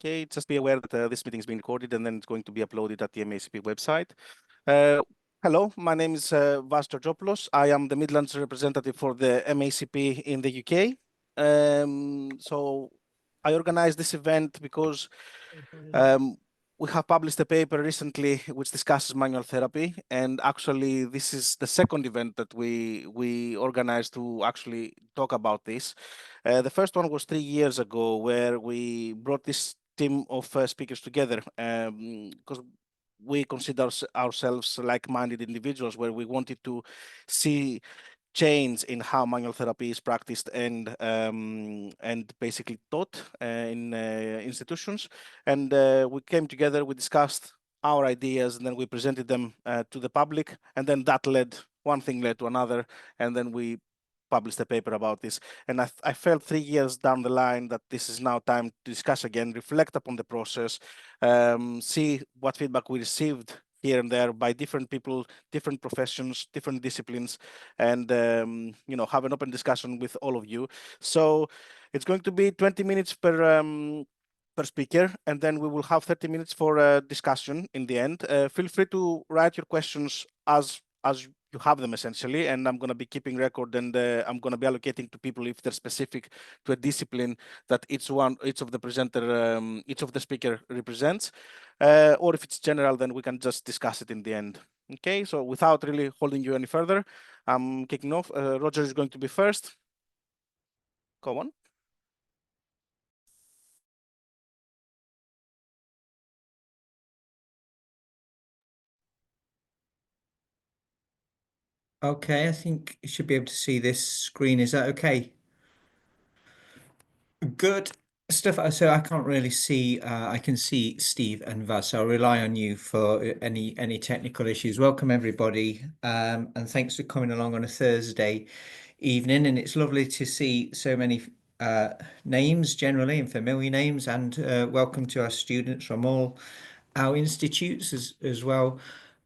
Okay, just be aware that this meeting is being recorded and then it's going to be uploaded at the MACP website. Hello, my name is Vas Georgopoulos. I am the Midlands representative for the MACP in the UK. So I organized this event because we have published a paper recently which discusses manual therapy, and actually this is the second event that we organized to actually talk about this. The first one was 3 years ago, where we brought this team of speakers together because we consider ourselves like-minded individuals, where we wanted to see change in how manual therapy is practiced and basically taught in institutions. And we came together, we discussed our ideas, and then we presented them to the public. And then that one thing led to another, and then we published a paper about this. And I felt 3 years down the line that this is now time to discuss again, reflect upon the process, see what feedback we received here and there by different people, different professions, different disciplines, and have an open discussion with all of you. So it's going to be 20 minutes per speaker, and then we will have 30 minutes for discussion in the end. Feel free to write your questions as you have them, essentially, and I'm going to be keeping record, and I'm going to be allocating to people if they're specific to a discipline that each of the speaker represents, or if it's general, then we can just discuss it in the end. Okay, so without really holding you any further, I'm kicking off. Roger is going to be first. Go on. Okay, I think you should be able to see this screen. Is that okay? Good stuff. So I can't really see. I can see Steve and Vaz, so I'll rely on you for any technical issues. Welcome everybody, and thanks for coming along on a Thursday evening. And it's lovely to see so many names generally and familiar names. And welcome to our students from all our institutes as well.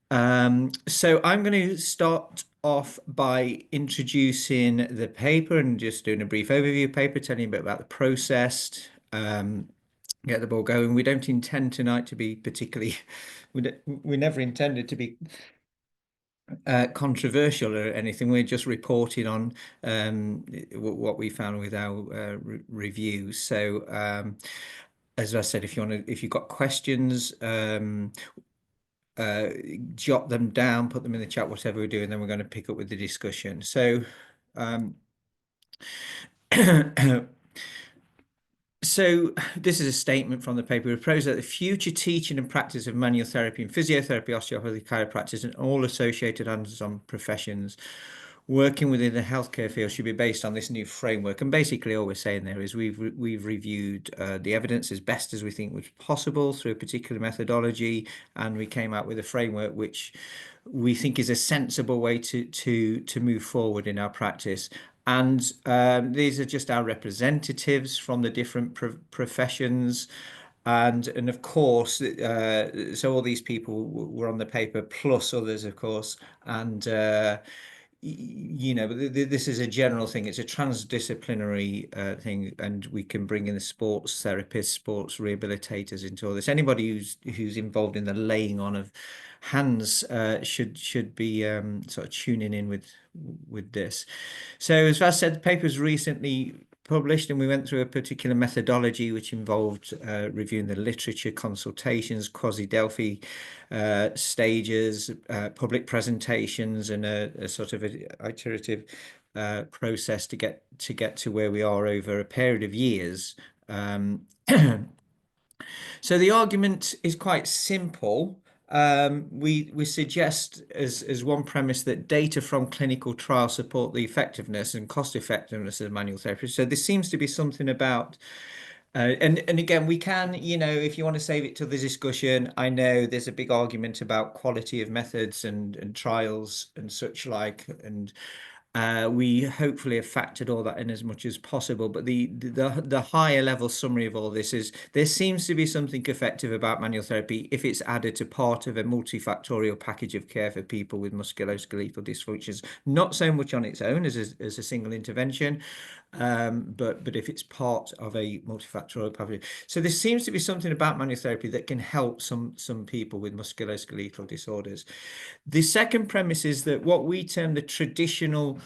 So I'm going to start off by introducing the paper and just doing a brief overview of the paper, telling you a bit about the process, get the ball going. We don't intend tonight to be particularly, we never intended to be controversial or anything. We're just reporting on what we found with our reviews. So as I said, if you've got questions, jot them down, put them in the chat, whatever we do, and then we're going to pick up with the discussion. So so this is a statement from the paper. We propose that the future teaching and practice of manual therapy and physiotherapy, osteopathy, chiropractors, and all associated hands-on professions working within the healthcare field should be based on this new framework. And basically all we're saying there is we've reviewed the evidence as best as we think was possible through a particular methodology, and we came out with a framework which we think is a sensible way to move forward in our practice. And these are just our representatives from the different professions. And of course, so all these people were on the paper, plus others, of course. And this is a general thing. It's a transdisciplinary thing, and we can bring in the sports therapists, sports rehabilitators into all this. Anybody who's involved in the laying on of hands should be sort of tuning in with this. So as I said, the paper was recently published, and we went through a particular methodology which involved reviewing the literature, consultations, quasi-Delphi stages, public presentations, and a sort of iterative process to get to where we are over a period of years. So the argument is quite simple. We suggest as one premise that data from clinical trials support the effectiveness and cost effectiveness of manual therapy. So this seems to be something about, and again, we can, if you want to save it to the discussion, I know there's a big argument about quality of methods and trials and such like, and We hopefully have factored all that in as much as possible, but the higher level summary of all this is there seems to be something effective about manual therapy if it's added to part of a multifactorial package of care for people with musculoskeletal dysfunctions. Not so much on its own as a single intervention, but if it's part of a multifactorial package. So there seems to be something about manual therapy that can help some people with musculoskeletal disorders. The second premise is that what we term the traditional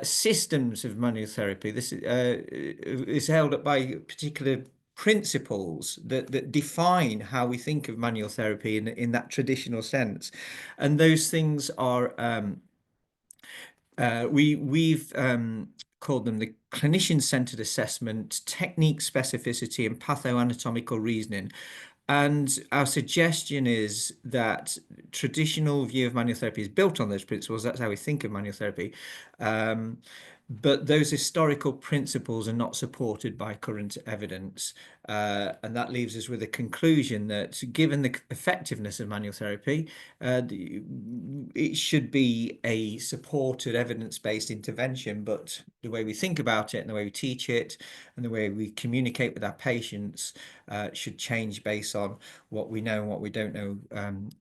systems of manual therapy, this is held up by particular principles that define how we think of manual therapy in that traditional sense. And those things are, we've called them the clinician-centered assessment, technique specificity, and pathoanatomical reasoning. And our suggestion is that traditional view of manual therapy is built on those principles. That's how we think of manual therapy. But those historical principles are not supported by current evidence. And that leaves us with a conclusion that given the effectiveness of manual therapy, it should be a supported evidence-based intervention, but the way we think about it and the way we teach it and the way we communicate with our patients should change based on what we know and what we don't know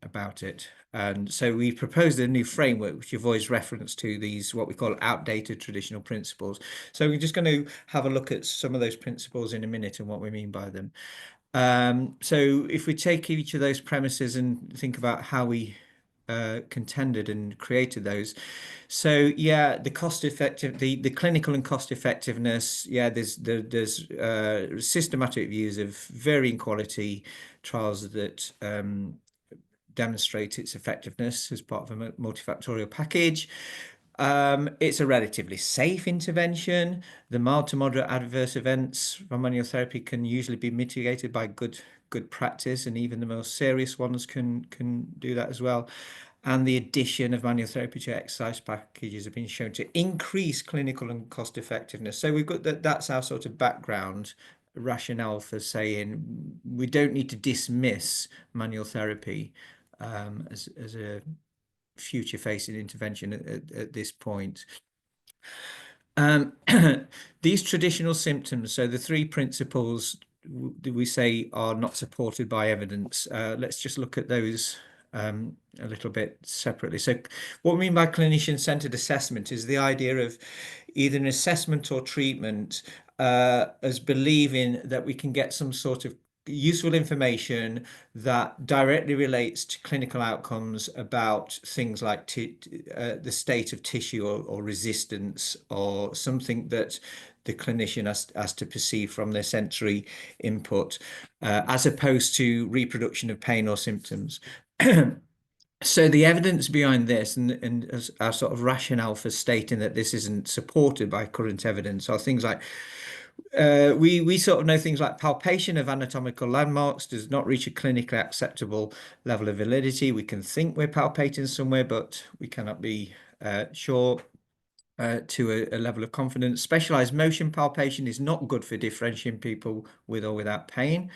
about it. And so we proposed a new framework which avoids reference to these what we call outdated traditional principles. So we're just going to have a look at some of those principles in a minute and what we mean by them. So if we take each of those premises and think about how we contended and created those. So yeah, the cost effective, the clinical and cost effectiveness. Yeah, there's systematic views of varying quality trials that demonstrate its effectiveness as part of a multifactorial package. It's a relatively safe intervention. The mild to moderate adverse events from manual therapy can usually be mitigated by good practice, and even the most serious ones can do that as well. And the addition of manual therapy to exercise packages have been shown to increase clinical and cost effectiveness. So we've got that's our sort of background rationale for saying we don't need to dismiss manual therapy as a future-facing intervention at this point. These traditional symptoms, so the three principles we say are not supported by evidence. Let's just look at those a little bit separately. So what we mean by clinician-centered assessment is the idea of either an assessment or treatment as believing that we can get some sort of useful information that directly relates to clinical outcomes about things like the state of tissue or resistance, or something that the clinician has to perceive from their sensory input, as opposed to reproduction of pain or symptoms. So the evidence behind this and as our sort of rationale for stating that this isn't supported by current evidence are things like we sort of know things like palpation of anatomical landmarks does not reach a clinically acceptable level of validity. We can think we're palpating somewhere, but we cannot be sure to a level of confidence. Specialized motion palpation is not good for differentiating people with or without pain.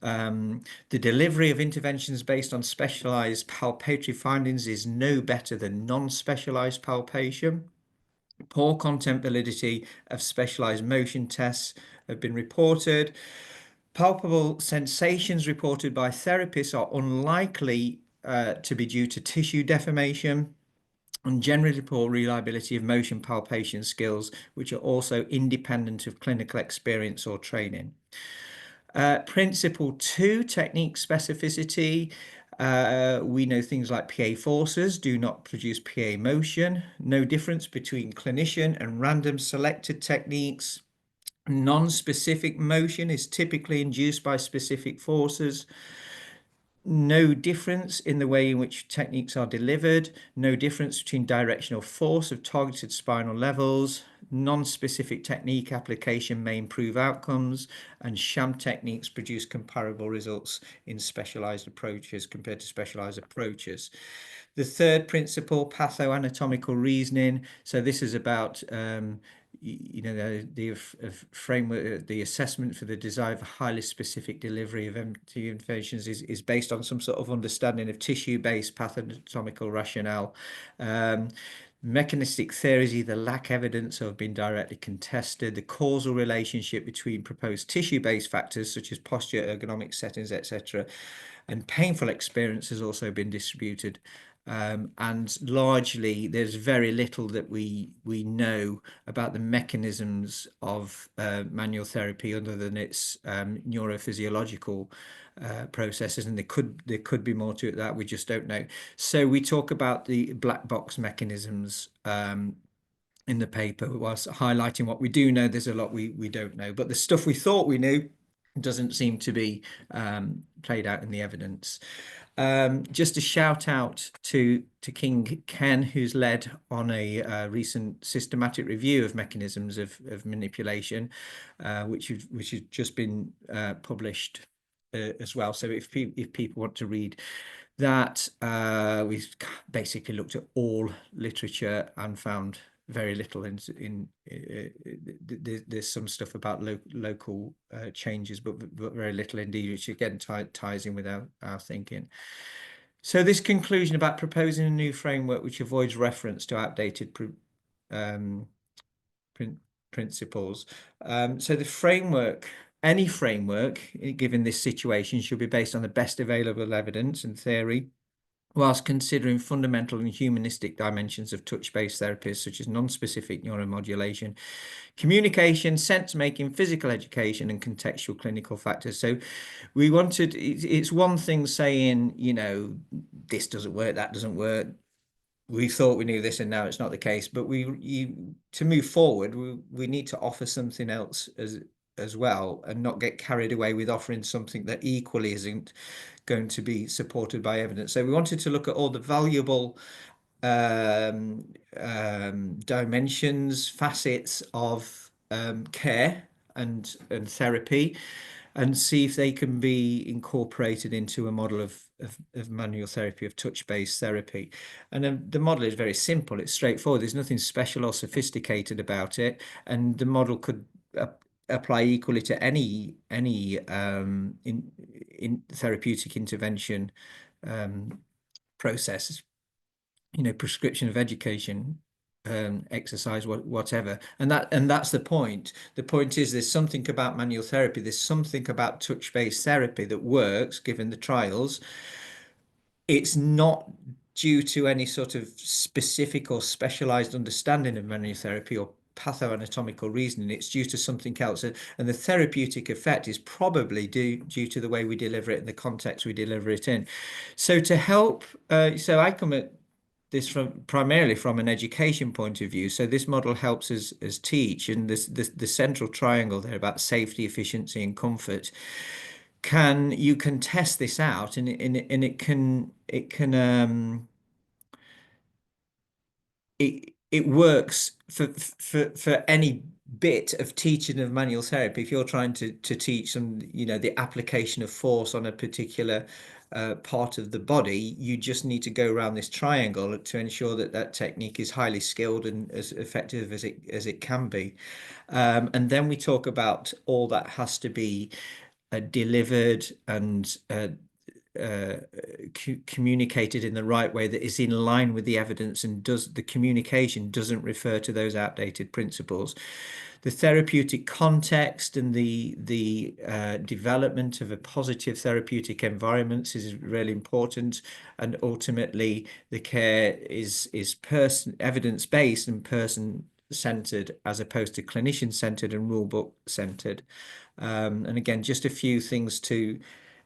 The delivery of interventions based on specialized palpatory findings is no better than non-specialized palpation. Poor content validity of specialized motion tests have been reported. Palpable sensations reported by therapists are unlikely to be due to tissue deformation, and generally poor reliability of motion palpation skills, which are also independent of clinical experience or training. Principle 2, technique specificity. We know things like PA forces do not produce PA motion. No difference between clinician and random selected techniques. Non-specific motion is typically induced by specific forces. No difference in the way in which techniques are delivered. No difference between directional force of targeted spinal levels. Non-specific technique application may improve outcomes, and sham techniques produce comparable results in specialized approaches compared to specialized approaches. The third principle, pathoanatomical reasoning. So this is about the framework, the assessment for the desire of highly specific delivery of MT interventions is based on some sort of understanding of tissue-based pathoanatomical rationale. Mechanistic theories either lack evidence or have been directly contested. The causal relationship between proposed tissue-based factors such as posture, ergonomic settings, etc., and painful experience has also been disputed. And largely, there's very little that we know about the mechanisms of manual therapy other than its neurophysiological processes, and there could be more to it that we just don't know. So we talk about the black box mechanisms in the paper, whilst highlighting what we do know. There's a lot we don't know, but the stuff we thought we knew doesn't seem to be played out in the evidence. Just a shout out to King Ken, who's led on a recent systematic review of mechanisms of manipulation, which has just been published as well. So if people want to read that, we've basically looked at all literature and found very little in there's some stuff about local changes, but very little indeed, which again ties in with our thinking. So this conclusion about proposing a new framework which avoids reference to outdated principles. So the framework, any framework given this situation, should be based on the best available evidence and theory, whilst considering fundamental and humanistic dimensions of touch-based therapies such as non-specific neuromodulation, communication, sense-making, physical education, and contextual clinical factors. So we wanted, it's one thing saying, you know, this doesn't work, that doesn't work. We thought we knew this and now it's not the case, but to move forward, we need to offer something else as well, and not get carried away with offering something that equally isn't going to be supported by evidence. So we wanted to look at all the valuable dimensions, facets of care and therapy, and see if they can be incorporated into a model of manual therapy, of touch-based therapy. And then the model is very simple. It's straightforward. There's nothing special or sophisticated about it. And the model could apply equally to any in therapeutic intervention process, you know, prescription of education, exercise, whatever. And that's the point. The point is there's something about manual therapy, there's something about touch-based therapy that works given the trials. It's not due to any sort of specific or specialized understanding of manual therapy or pathoanatomical reasoning. It's due to something else, and the therapeutic effect is probably due to the way we deliver it and the context we deliver it in. So to help, so I come at this primarily from an education point of view. So this model helps us teach, and the central triangle there about safety, efficiency, and comfort. You can test this out, and it works for any bit of teaching of manual therapy. If you're trying to teach some, you know, the application of force on a particular part of the body, you just need to go around this triangle to ensure that technique is highly skilled and as effective as it can be. And then we talk about all that has to be delivered and communicated in the right way that is in line with the evidence, and the communication doesn't refer to those outdated principles. The therapeutic context and the development of a positive therapeutic environment is really important, and ultimately the care is evidence-based and person-centered as opposed to clinician-centered and rulebook centered. And again, just a few things to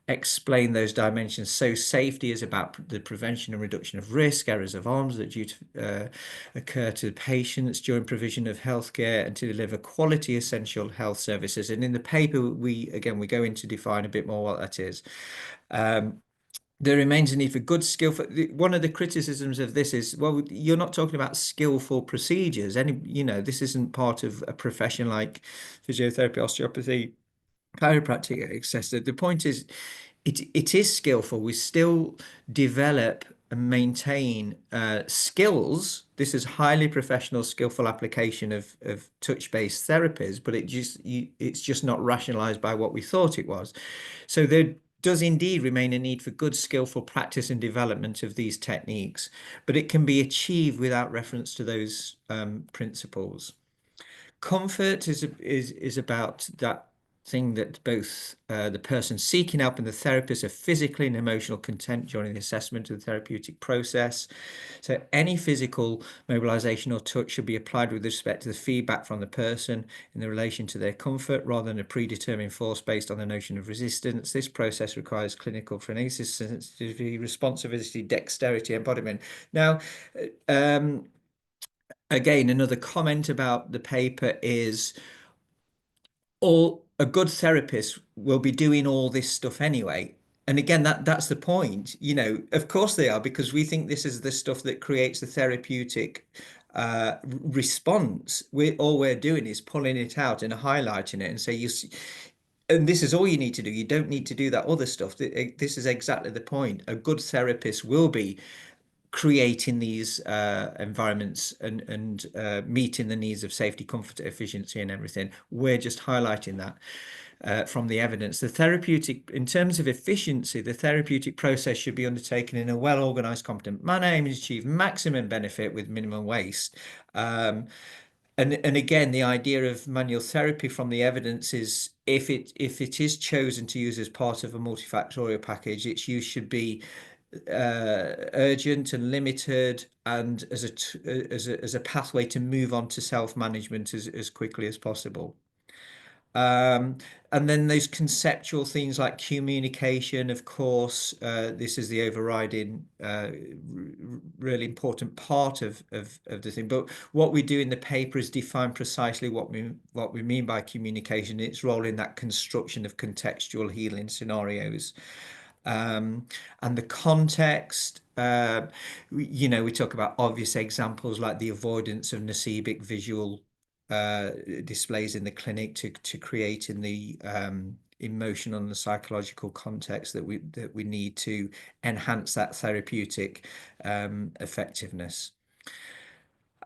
explain those dimensions. So safety is about the prevention and reduction of risk, errors of arms that due to occur to patients during provision of healthcare, and to deliver quality essential health services. And in the paper, we go in to define a bit more what that is. There remains a need for good skillful. One of the criticisms of this is, well, you're not talking about skillful procedures. You know, this isn't part of a profession like physiotherapy, osteopathy, chiropractic, etc. The point is, it is skillful. We still develop and maintain skills. This is highly professional, skillful application of touch-based therapies, but it's just not rationalized by what we thought it was. So does indeed remain a need for good, skillful practice and development of these techniques, but it can be achieved without reference to those principles. Comfort is about that thing that both the person seeking help and the therapist are physically and emotional content during the assessment of the therapeutic process. So any physical mobilization or touch should be applied with respect to the feedback from the person in the relation to their comfort rather than a predetermined force based on the notion of resistance. This process requires clinical phrenesis, sensitivity, responsivity, dexterity, embodiment. Now, again, another comment about the paper is a good therapist will be doing all this stuff anyway. And again, that's the point. Of course they are, because we think this is the stuff that creates the therapeutic response. All we're doing is pulling it out and highlighting it and say and this is all you need to do. You don't need to do that other stuff. This is exactly the point. A good therapist will be creating these environments and meeting the needs of safety, comfort, efficiency, and everything. We're just highlighting that from the evidence. In terms of efficiency, the therapeutic process should be undertaken in a well-organized, competent manner, aiming to achieve maximum benefit with minimum waste. And again, the idea of manual therapy from the evidence is if it is chosen to use as part of a multifactorial package, its use should be urgent and limited, and as a pathway to move on to self-management as quickly as possible. And then those conceptual things like communication, of course, this is the overriding really important part of the thing. But what we do in the paper is define precisely what we mean by communication, its role in that construction of contextual healing scenarios. And the context, we talk about obvious examples like the avoidance of nocibic visual displays in the clinic to create in the emotional and the psychological context that we need to enhance that therapeutic effectiveness.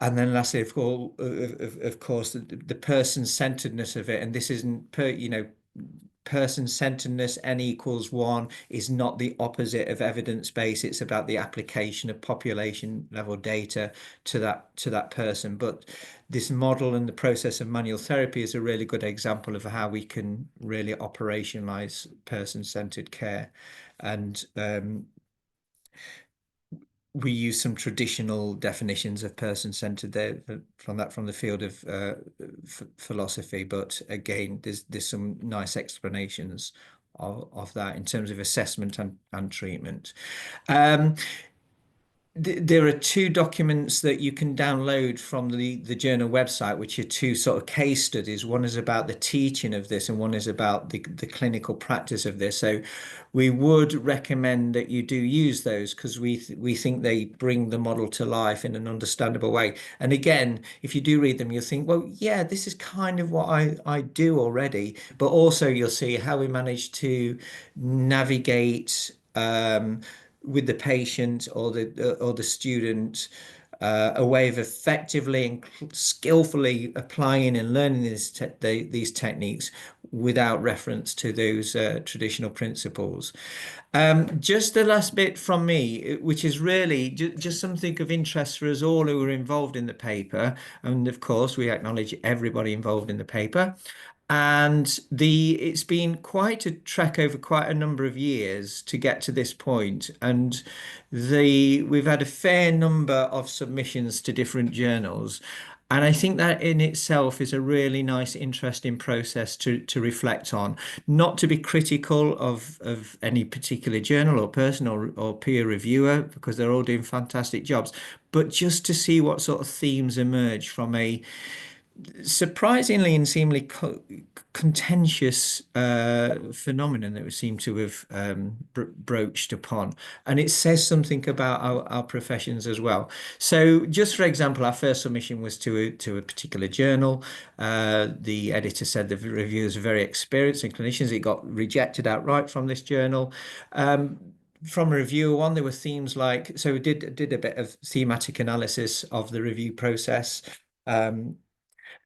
And then lastly, of course, the person-centeredness of it, and this isn't person-centeredness, N=1 is not the opposite of evidence-based. It's about the application of population level data to that person. But this model and the process of manual therapy is a really good example of how we can really operationalize person-centered care. And we use some traditional definitions of person-centered there from the field of philosophy, but again, there's some nice explanations of that in terms of assessment and treatment. There are two documents that you can download from the journal website, which are two sort of case studies. One is about the teaching of this and one is about the clinical practice of this. So we would recommend that you do use those because we think they bring the model to life in an understandable way. And again, if you do read them, you'll think, well, yeah, this is kind of what I do already. But also you'll see how we manage to navigate with the patient or the student a way of effectively and skillfully applying and learning these techniques without reference to those traditional principles. Just the last bit from me, which is really just something of interest for us all who are involved in the paper. And of course, we acknowledge everybody involved in the paper. And it's been quite a trek over quite a number of years to get to this point. And we've had a fair number of submissions to different journals. And I think that in itself is a really nice, interesting process to reflect on, not to be critical of any particular journal or person or peer reviewer, because they're all doing fantastic jobs, but just to see what sort of themes emerge from a surprisingly and seemingly contentious phenomenon that we seem to have broached upon. And it says something about our professions as well. So just for example, our first submission was to a particular journal. The editor said the reviewers are very experienced and clinicians. It got rejected outright from this journal. From reviewer one, there were themes like, so we did a bit of thematic analysis of the review process.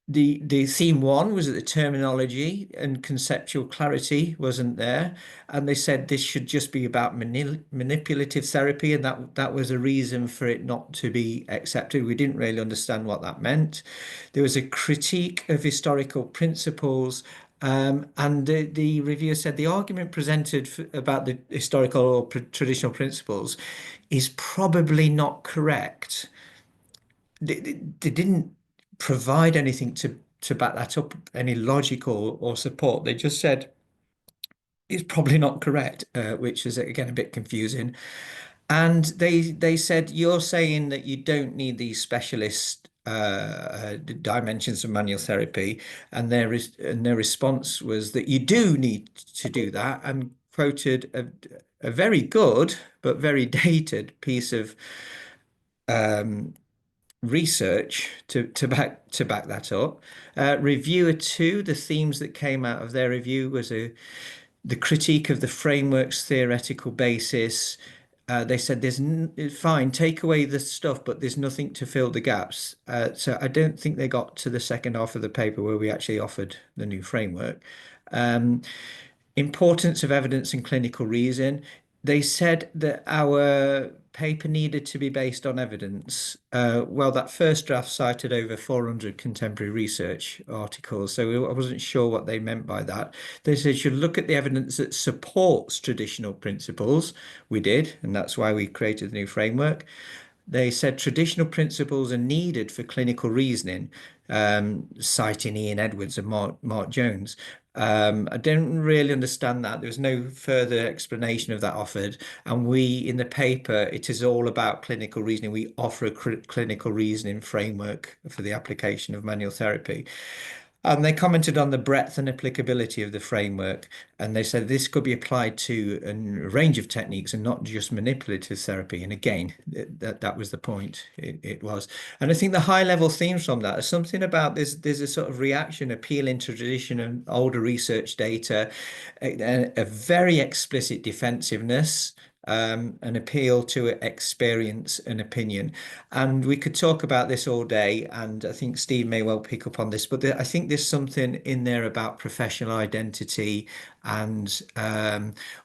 the theme one was that the terminology and conceptual clarity wasn't there, and they said this should just be about manipulative therapy, and that was a reason for it not to be accepted. We didn't really understand what that meant. There was a critique of historical principles. And the reviewer said the argument presented about the historical or traditional principles is probably not correct. They didn't provide anything to back that up, any logic or support. They just said it's probably not correct, which is again a bit confusing. And they said you're saying that you don't need these specialist dimensions of manual therapy, and their response was that you do need to do that, and quoted a very good but very dated piece of research to back that up. Reviewer two, the themes that came out of their review was the critique of the framework's theoretical basis. They said it's fine, take away the stuff, but there's nothing to fill the gaps. So I don't think they got to the second half of the paper where we actually offered the new framework. Importance of evidence and clinical reason. They said that our paper needed to be based on evidence. Well, that first draft cited over 400 contemporary research articles, so I wasn't sure what they meant by that. They said you should look at the evidence that supports traditional principles. We did, and that's why we created the new framework. They said traditional principles are needed for clinical reasoning, citing Ian Edwards and Mark Jones. I didn't really understand that. There was no further explanation of that offered. And we, in the paper, it is all about clinical reasoning. We offer a clinical reasoning framework for the application of manual therapy. They commented on the breadth and applicability of the framework, and they said this could be applied to a range of techniques and not just manipulative therapy. And again, that was the point. It was. And I think the high-level themes from that are something about this. There's a sort of reaction, appealing to tradition and older research data, a very explicit defensiveness, an appeal to experience and opinion. And we could talk about this all day, and I think Steve may well pick up on this, but I think there's something in there about professional identity and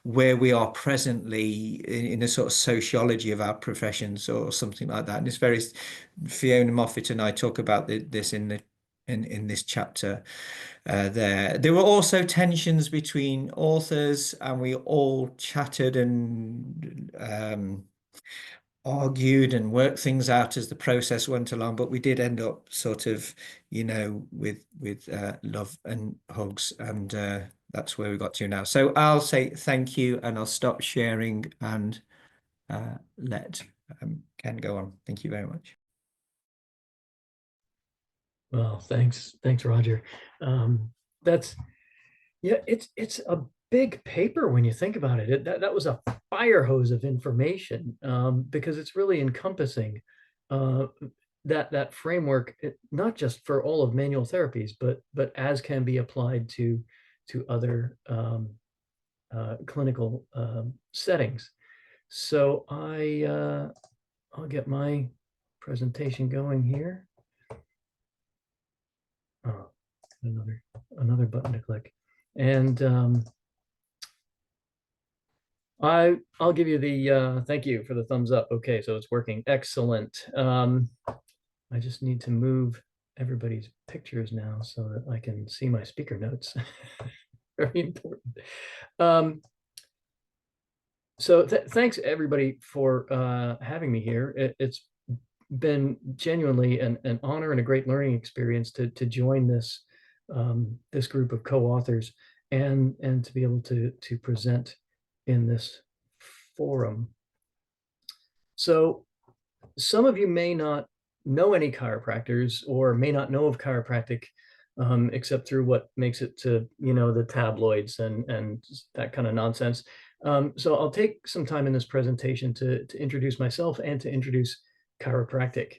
where we are presently in a sort of sociology of our professions or something like that. And it's very, Fiona Moffat and I talk about this in this chapter. There were also tensions between authors, and we all chatted and argued and worked things out as the process went along, but we did end up sort of, with love and hugs, and that's where we got to now. So I'll say thank you, and I'll stop sharing and let Ken go on. Thank you very much. Well, thanks, Roger. It's a big paper when you think about it. That was a fire hose of information, because it's really encompassing that framework, not just for all of manual therapies, but as can be applied to other clinical settings. So I'll get my presentation going here. Oh, another button to click, and I'll give you the thank you for the thumbs up. Okay, so it's working. Excellent. I just need to move everybody's pictures now so that I can see my speaker notes. Very important. So thanks everybody for having me here. It's been genuinely an honor and a great learning experience to join this this group of co-authors and to be able to present in this forum. So some of you may not know any chiropractors or may not know of chiropractic except through what makes it to the tabloids and that kind of nonsense. So I'll take some time in this presentation to introduce myself and to introduce chiropractic.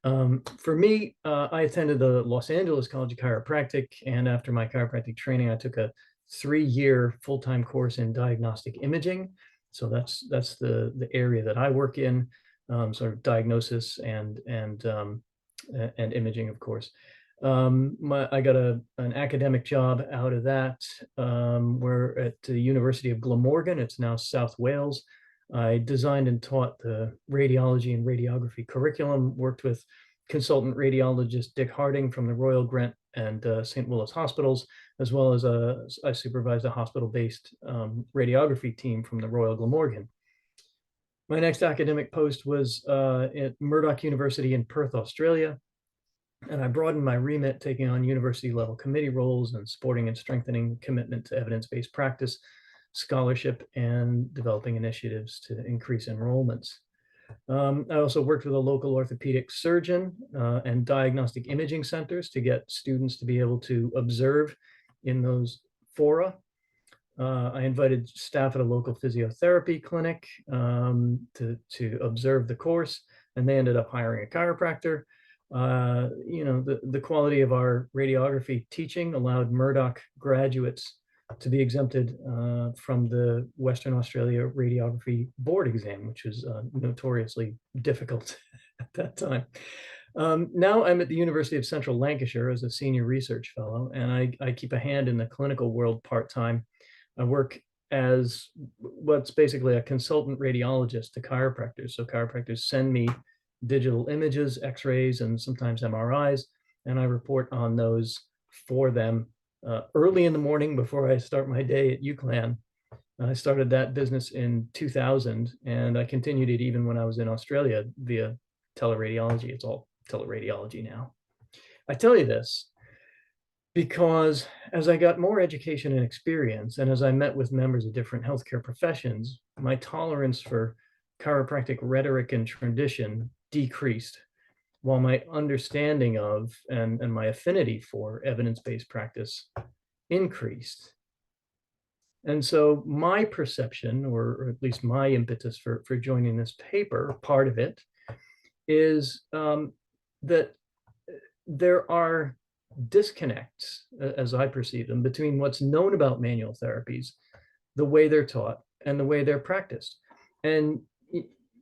For me, I attended the Los Angeles College of Chiropractic, and after my chiropractic training, I took a 3-year full-time course in diagnostic imaging. So that's the area that I work in, sort of diagnosis and imaging, of course. I got an academic job out of that. We're at the University of Glamorgan. It's now South Wales. I designed and taught the radiology and radiography curriculum, worked with consultant radiologist Dick Harding from the Royal Grant and St. Willis Hospitals, as well as I supervised a hospital-based radiography team from the Royal Glamorgan. My next academic post was at Murdoch University in Perth, Australia. And I broadened my remit, taking on university level committee roles and supporting and strengthening commitment to evidence-based practice, scholarship, and developing initiatives to increase enrollments. I also worked with a local orthopedic surgeon and diagnostic imaging centers to get students to be able to observe in those fora. I invited staff at a local physiotherapy clinic to observe the course, and they ended up hiring a chiropractor. The quality of our radiography teaching allowed Murdoch graduates to be exempted from the Western Australia Radiography Board exam, which was notoriously difficult at that time. Now I'm at the University of Central Lancashire as a senior research fellow, and I keep a hand in the clinical world part-time. I work as what's basically a consultant radiologist to chiropractors. So chiropractors send me digital images, x-rays, and sometimes MRIs, and I report on those for them early in the morning before I start my day at UCLan. I started that business in 2000, and I continued it even when I was in Australia via teleradiology. It's all teleradiology now. I tell you this because as I got more education and experience, and as I met with members of different healthcare professions, my tolerance for chiropractic rhetoric and tradition decreased, while my understanding of and my affinity for evidence-based practice increased. And so my perception, or at least my impetus for joining this paper, part of it, is that there are disconnects, as I perceive them, between what's known about manual therapies, the way they're taught, and the way they're practiced. And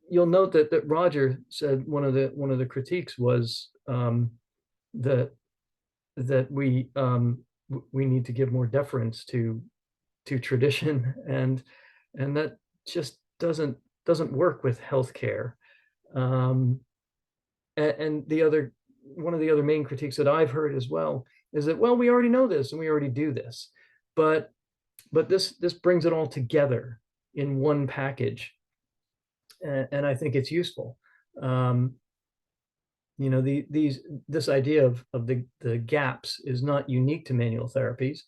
you'll note that Roger said one of the critiques was that we need to give more deference to tradition, and that just doesn't work with healthcare. And one of the other main critiques that I've heard as well is that, well, we already know this and we already do this, but this brings it all together in one package. And I think it's useful. This idea of the gaps is not unique to manual therapies.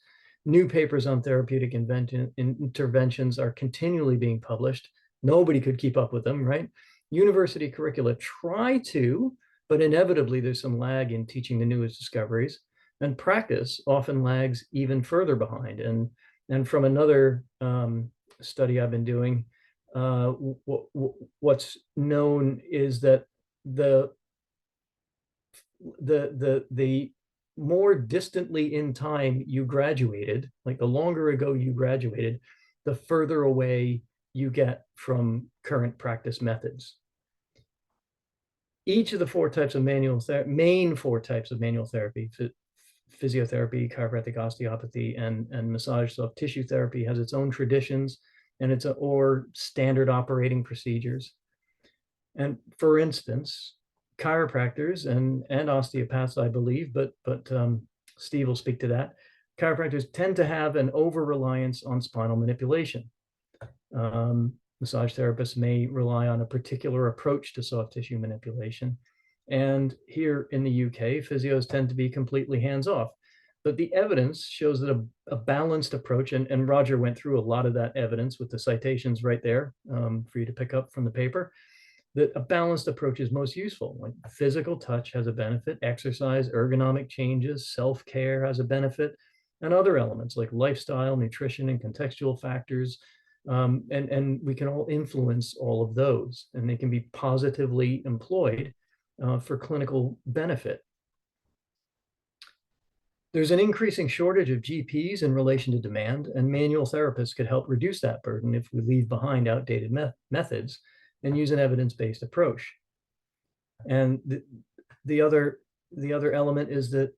New papers on therapeutic interventions are continually being published. Nobody could keep up with them, right? University curricula try to, but inevitably there's some lag in teaching the newest discoveries, and practice often lags even further behind. And from another study I've been doing, what's known is that the more distantly in time you graduated, like the longer ago you graduated, the further away you get from current practice methods. Each of the main four types of manual therapy, physiotherapy, chiropractic, osteopathy, and massage soft tissue therapy, has its own traditions and or standard operating procedures. And for instance, chiropractors and osteopaths, I believe, but Steve will speak to that. Chiropractors tend to have an over-reliance on spinal manipulation. Massage therapists may rely on a particular approach to soft tissue manipulation. And here in the UK, physios tend to be completely hands-off. But the evidence shows that a balanced approach, and Roger went through a lot of that evidence with the citations right there for you to pick up from the paper, that a balanced approach is most useful. Like physical touch has a benefit, exercise, ergonomic changes, self-care has a benefit, and other elements like lifestyle, nutrition, and contextual factors. And we can all influence all of those, and they can be positively employed for clinical benefit. There's an increasing shortage of GPs in relation to demand, and manual therapists could help reduce that burden if we leave behind outdated methods and use an evidence-based approach. And the other element is that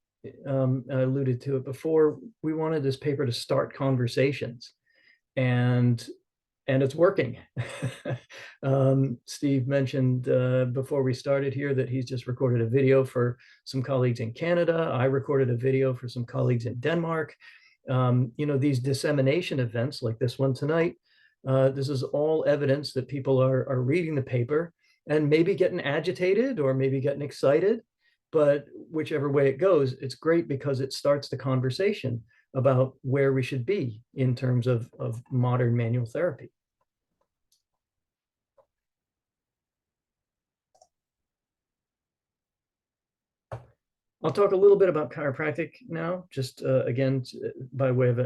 alluded to it before, we wanted this paper to start conversations, and it's working. Steve mentioned before we started here that he's just recorded a video for some colleagues in Canada. I recorded a video for some colleagues in Denmark. These dissemination events like this one tonight, this is all evidence that people are reading the paper and maybe getting agitated or maybe getting excited. But whichever way it goes, it's great because it starts the conversation about where we should be in terms of modern manual therapy. I'll talk a little bit about chiropractic now, just again, by way of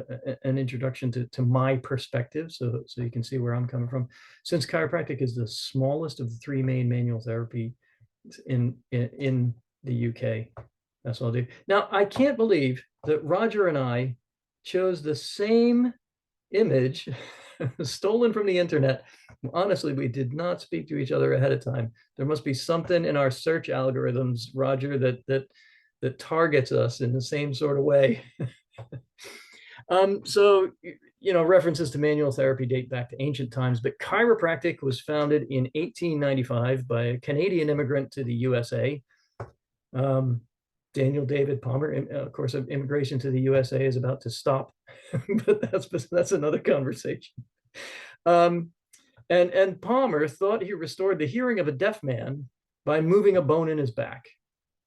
an introduction to my perspective, so you can see where I'm coming from. Since chiropractic is the smallest of the three main manual therapy in the UK, that's what I'll do. Now, I can't believe that Roger and I chose the same image stolen from the internet. Honestly, we did not speak to each other ahead of time. There must be something in our search algorithms, Roger, that targets us in the same sort of way. So, references to manual therapy date back to ancient times, but chiropractic was founded in 1895 by a Canadian immigrant to the USA, Daniel David Palmer. Of course, immigration to the USA is about to stop, but that's another conversation. And Palmer thought he restored the hearing of a deaf man by moving a bone in his back.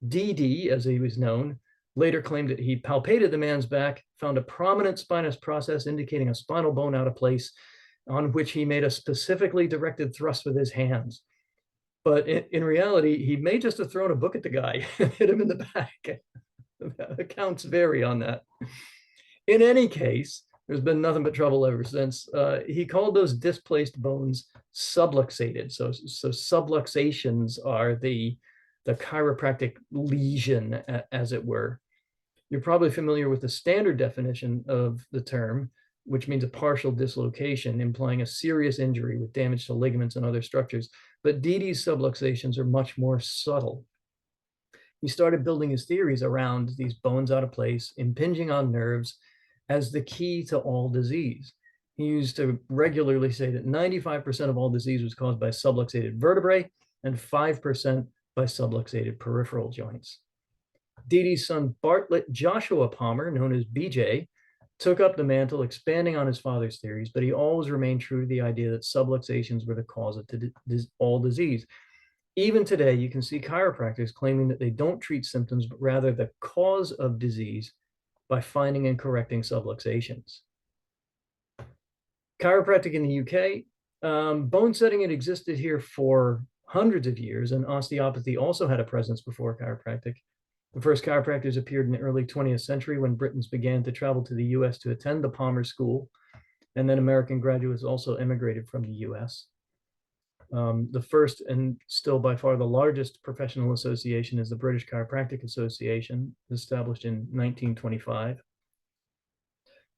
DD, as he was known, later claimed that he palpated the man's back, found a prominent spinous process indicating a spinal bone out of place, on which he made a specifically directed thrust with his hands. But in reality, he may just have thrown a book at the guy and hit him in the back. Accounts vary on that. In any case, there's been nothing but trouble ever since. He called those displaced bones subluxated. So subluxations are the chiropractic lesion, as it were. You're probably familiar with the standard definition of the term, which means a partial dislocation, implying a serious injury with damage to ligaments and other structures. But DD's subluxations are much more subtle. He started building his theories around these bones out of place, impinging on nerves, as the key to all disease. He used to regularly say that 95% of all disease was caused by subluxated vertebrae and 5% by subluxated peripheral joints. DD's son, Bartlett Joshua Palmer, known as BJ, took up the mantle, expanding on his father's theories, but he always remained true to the idea that subluxations were the cause of all disease. Even today, you can see chiropractors claiming that they don't treat symptoms, but rather the cause of disease by finding and correcting subluxations. Chiropractic in the UK, bone setting had existed here for hundreds of years, and osteopathy also had a presence before chiropractic. The first chiropractors appeared in the early 20th century when Britons began to travel to the US to attend the Palmer School, and then American graduates also immigrated from the US. The first and still by far the largest professional association is the British Chiropractic Association, established in 1925.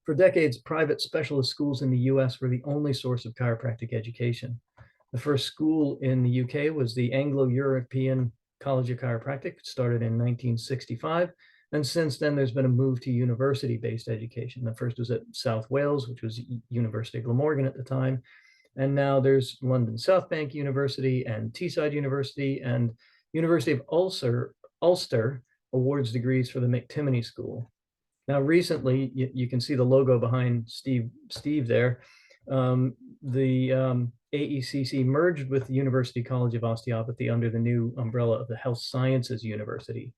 For decades, private specialist schools in the US were the only source of chiropractic education. The first school in the UK was the Anglo-European College of Chiropractic, started in 1965. And since then, there's been a move to university-based education. The first was at South Wales, which was University of Glamorgan at the time. And now there's London South Bank University and Teesside University, and University of Ulster awards degrees for the McTimoney School. Now, recently, you can see the logo behind Steve there. The AECC merged with the University College of Osteopathy under the new umbrella of the Health Sciences University.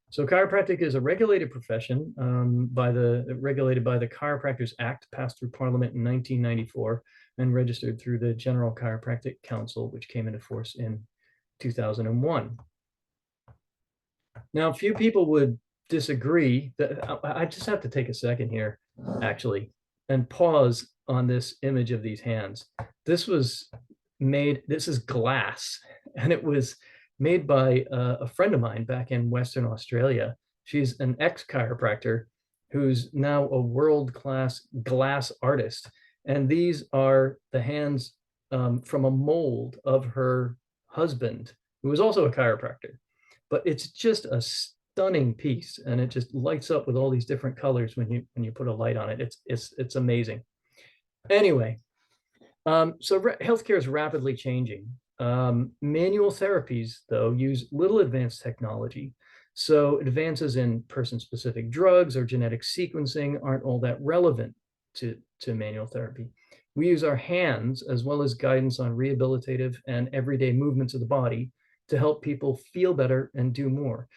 So chiropractic is a regulated profession regulated by the Chiropractors Act, passed through Parliament in 1994 and registered through the General Chiropractic Council, which came into force in 2001. Now, few people would disagree that I just have to take a second here, actually, and pause on this image of these hands. This is glass, and it was made by a friend of mine back in Western Australia. She's an ex-chiropractor who's now a world-class glass artist. And these are the hands from a mold of her husband, who was also a chiropractor. But it's just stunning piece, and it just lights up with all these different colors when you put a light on it. It's amazing. Anyway, so healthcare is rapidly changing. Manual therapies, though, use little advanced technology. So advances in person-specific drugs or genetic sequencing aren't all that relevant to manual therapy. We use our hands as well as guidance on rehabilitative and everyday movements of the body to help people feel better and do more.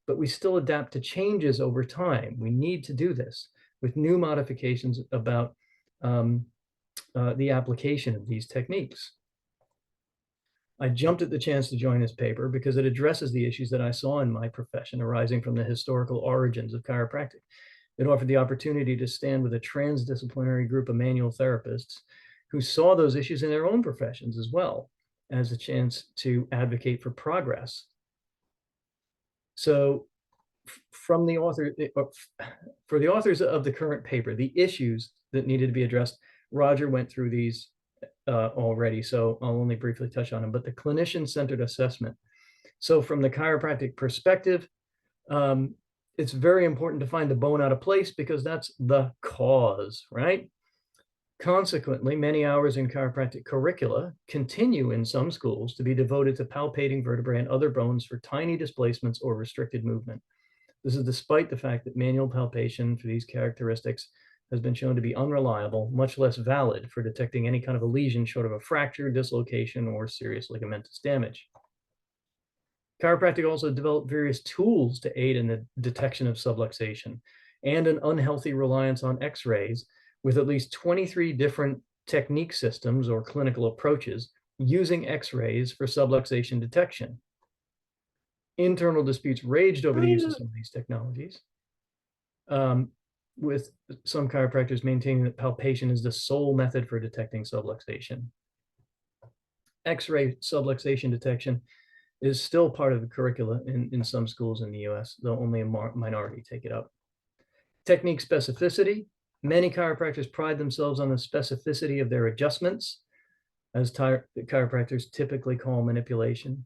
But we still adapt to changes over time. We need to do this with new modifications about the application of these techniques. I jumped at the chance to join this paper because it addresses the issues that I saw in my profession arising from the historical origins of chiropractic. It offered the opportunity to stand with a transdisciplinary group of manual therapists who saw those issues in their own professions as well as a chance to advocate for progress. So from the author, for the authors of the current paper, the issues that needed to be addressed, Roger went through these already, so I'll only briefly touch on them, but the clinician-centered assessment. So from the chiropractic perspective, it's very important to find the bone out of place because that's the cause, right? Consequently, many hours in chiropractic curricula continue in some schools to be devoted to palpating vertebrae and other bones for tiny displacements or restricted movement. This is despite the fact that manual palpation for these characteristics has been shown to be unreliable, much less valid for detecting any kind of a lesion short of a fracture, dislocation, or serious ligamentous damage. Chiropractic also developed various tools to aid in the detection of subluxation and an unhealthy reliance on X-rays, with at least 23 different technique systems or clinical approaches using X-rays for subluxation detection. Internal disputes raged over the use of some of these technologies, with some chiropractors maintaining that palpation is the sole method for detecting subluxation. X-ray subluxation detection is still part of the curricula in some schools in the US, though only a minority take it up. Technique specificity. Many chiropractors pride themselves on the specificity of their adjustments, as chiropractors typically call manipulation.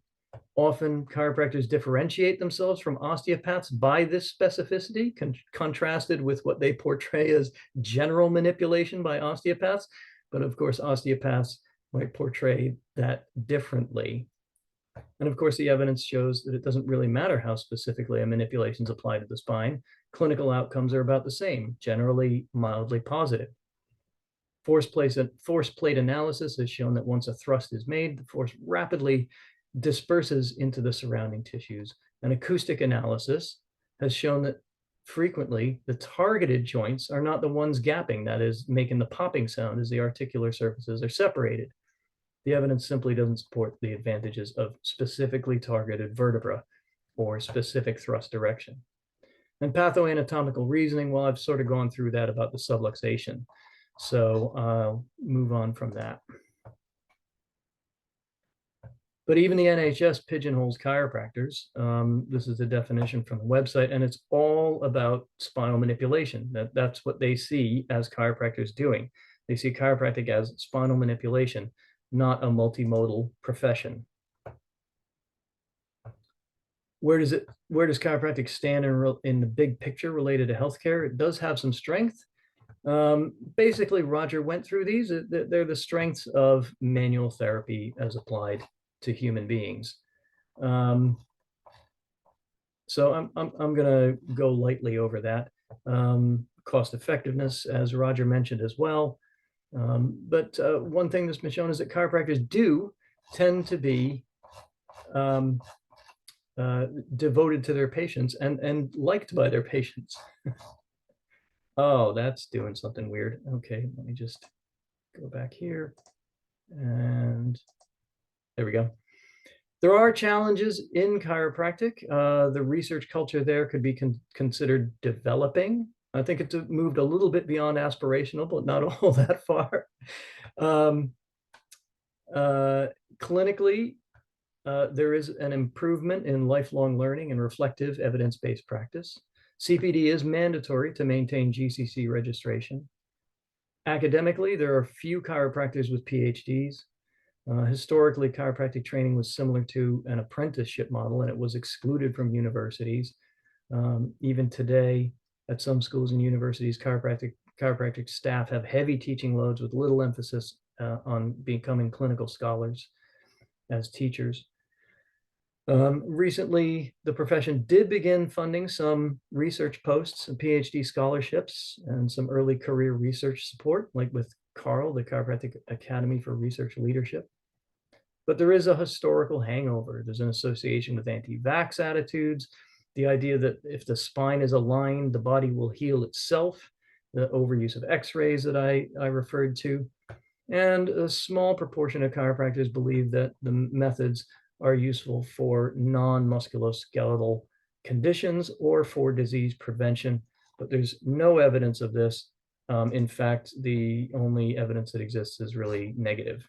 Often, chiropractors differentiate themselves from osteopaths by this specificity, contrasted with what they portray as general manipulation by osteopaths. But of course, osteopaths might portray that differently. And of course, the evidence shows that it doesn't really matter how specifically a manipulation is applied to the spine. Clinical outcomes are about the same, generally mildly positive. Force plate analysis has shown that once a thrust is made, the force rapidly disperses into the surrounding tissues. And acoustic analysis has shown that frequently the targeted joints are not the ones gapping, that is, making the popping sound as the articular surfaces are separated. The evidence simply doesn't support the advantages of specifically targeted vertebra or specific thrust direction. And pathoanatomical reasoning, well, I've sort of gone through that about the subluxation. So I'll move on from that. But even the NHS pigeonholes chiropractors. This is the definition from the website, and it's all about spinal manipulation. That's what they see as chiropractors doing. They see chiropractic as spinal manipulation, not a multimodal profession. Where does chiropractic stand in the big picture related to healthcare? It does have some strength. Basically, Roger went through these. They're the strengths of manual therapy as applied to human beings. So I'm going to go lightly over that. Cost effectiveness, as Roger mentioned as well. But one thing that's been shown is that chiropractors do tend to be devoted to their patients and liked by their patients. Oh, that's doing something weird. Okay, let me just go back here. And there we go. There are challenges in chiropractic. The research culture there could be considered developing. I think it's moved a little bit beyond aspirational, but not all that far. Clinically, there is an improvement in lifelong learning and reflective evidence-based practice. CPD is mandatory to maintain GCC registration. Academically, there are few chiropractors with PhDs. Historically, chiropractic training was similar to an apprenticeship model, and it was excluded from universities. Even today, at some schools and universities, chiropractic staff have heavy teaching loads with little emphasis on becoming clinical scholars as teachers. Recently, the profession did begin funding some research posts and PhD scholarships and some early career research support, like with CARL, the Chiropractic Academy for Research Leadership. But there is a historical hangover. There's an association with anti-vax attitudes, the idea that if the spine is aligned, the body will heal itself, the overuse of x-rays that I referred to, and a small proportion of chiropractors believe that the methods are useful for non-musculoskeletal conditions or for disease prevention, but there's no evidence of this. In fact, the only evidence that exists is really negative.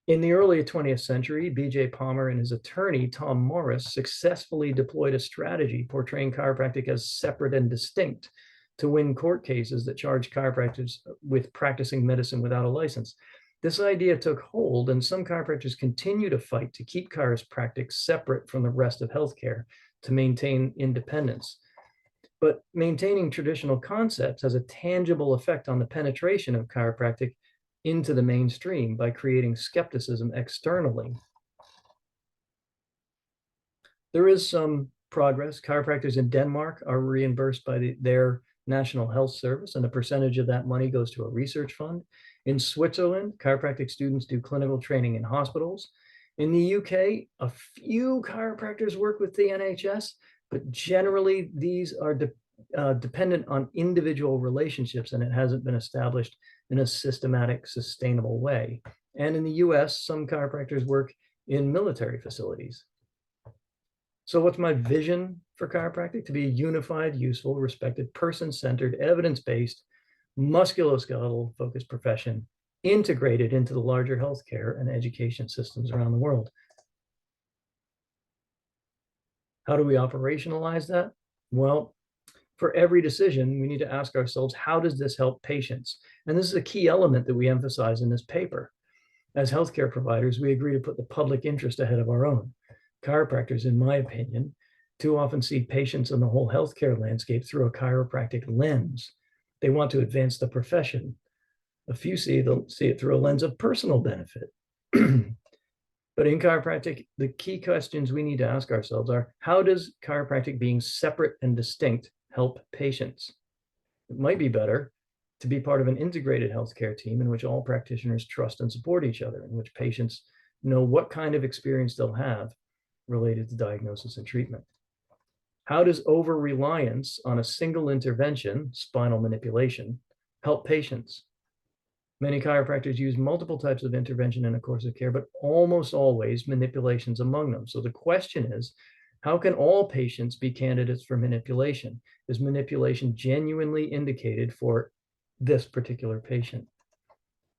In the early 20th century, B.J. Palmer and his attorney, Tom Morris, successfully deployed a strategy portraying chiropractic as separate and distinct to win court cases that charged chiropractors with practicing medicine without a license. This idea took hold, and some chiropractors continue to fight to keep chiropractic separate from the rest of healthcare to maintain independence. But maintaining traditional concepts has a tangible effect on the penetration of chiropractic into the mainstream by creating skepticism externally. There is some progress. Chiropractors in Denmark are reimbursed by their National Health Service, and a percentage of that money goes to a research fund. In Switzerland, chiropractic students do clinical training in hospitals. In the UK, a few chiropractors work with the NHS, but generally these are dependent on individual relationships, and it hasn't been established in a systematic, sustainable way. And in the US, some chiropractors work in military facilities. So what's my vision for chiropractic? To be a unified, useful, respected, person-centered, evidence-based, musculoskeletal focused profession integrated into the larger healthcare and education systems around the world. How do we operationalize that? Well, for every decision, we need to ask ourselves, how does this help patients? And this is a key element that we emphasize in this paper. As healthcare providers, we agree to put the public interest ahead of our own. Chiropractors, in my opinion, too often see patients in the whole healthcare landscape through a chiropractic lens. They want to advance the profession. A few see it through a lens of personal benefit. But in chiropractic, the key questions we need to ask ourselves are, how does chiropractic being separate and distinct help patients? It might be better to be part of an integrated healthcare team in which all practitioners trust and support each other, in which patients know what kind of experience they'll have related to diagnosis and treatment. How does over-reliance on a single intervention, spinal manipulation, help patients? Many chiropractors use multiple types of intervention in a course of care, but almost always manipulations among them. So the question is, how can all patients be candidates for manipulation? Is manipulation genuinely indicated for this particular patient?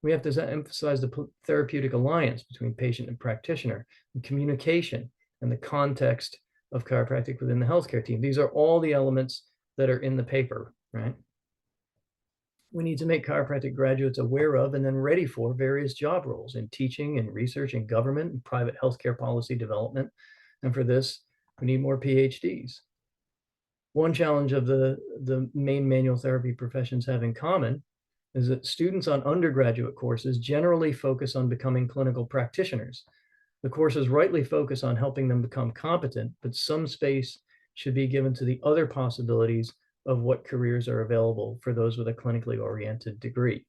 We have to emphasize the therapeutic alliance between patient and practitioner, and communication, and the context of chiropractic within the healthcare team. These are all the elements that are in the paper, right? We need to make chiropractic graduates aware of and then ready for various job roles in teaching and research and government and private healthcare policy development. And for this, we need more PhDs. One challenge of the main manual therapy professions have in common is that students on undergraduate courses generally focus on becoming clinical practitioners. The courses rightly focus on helping them become competent, but some space should be given to the other possibilities of what careers are available for those with a clinically oriented degree.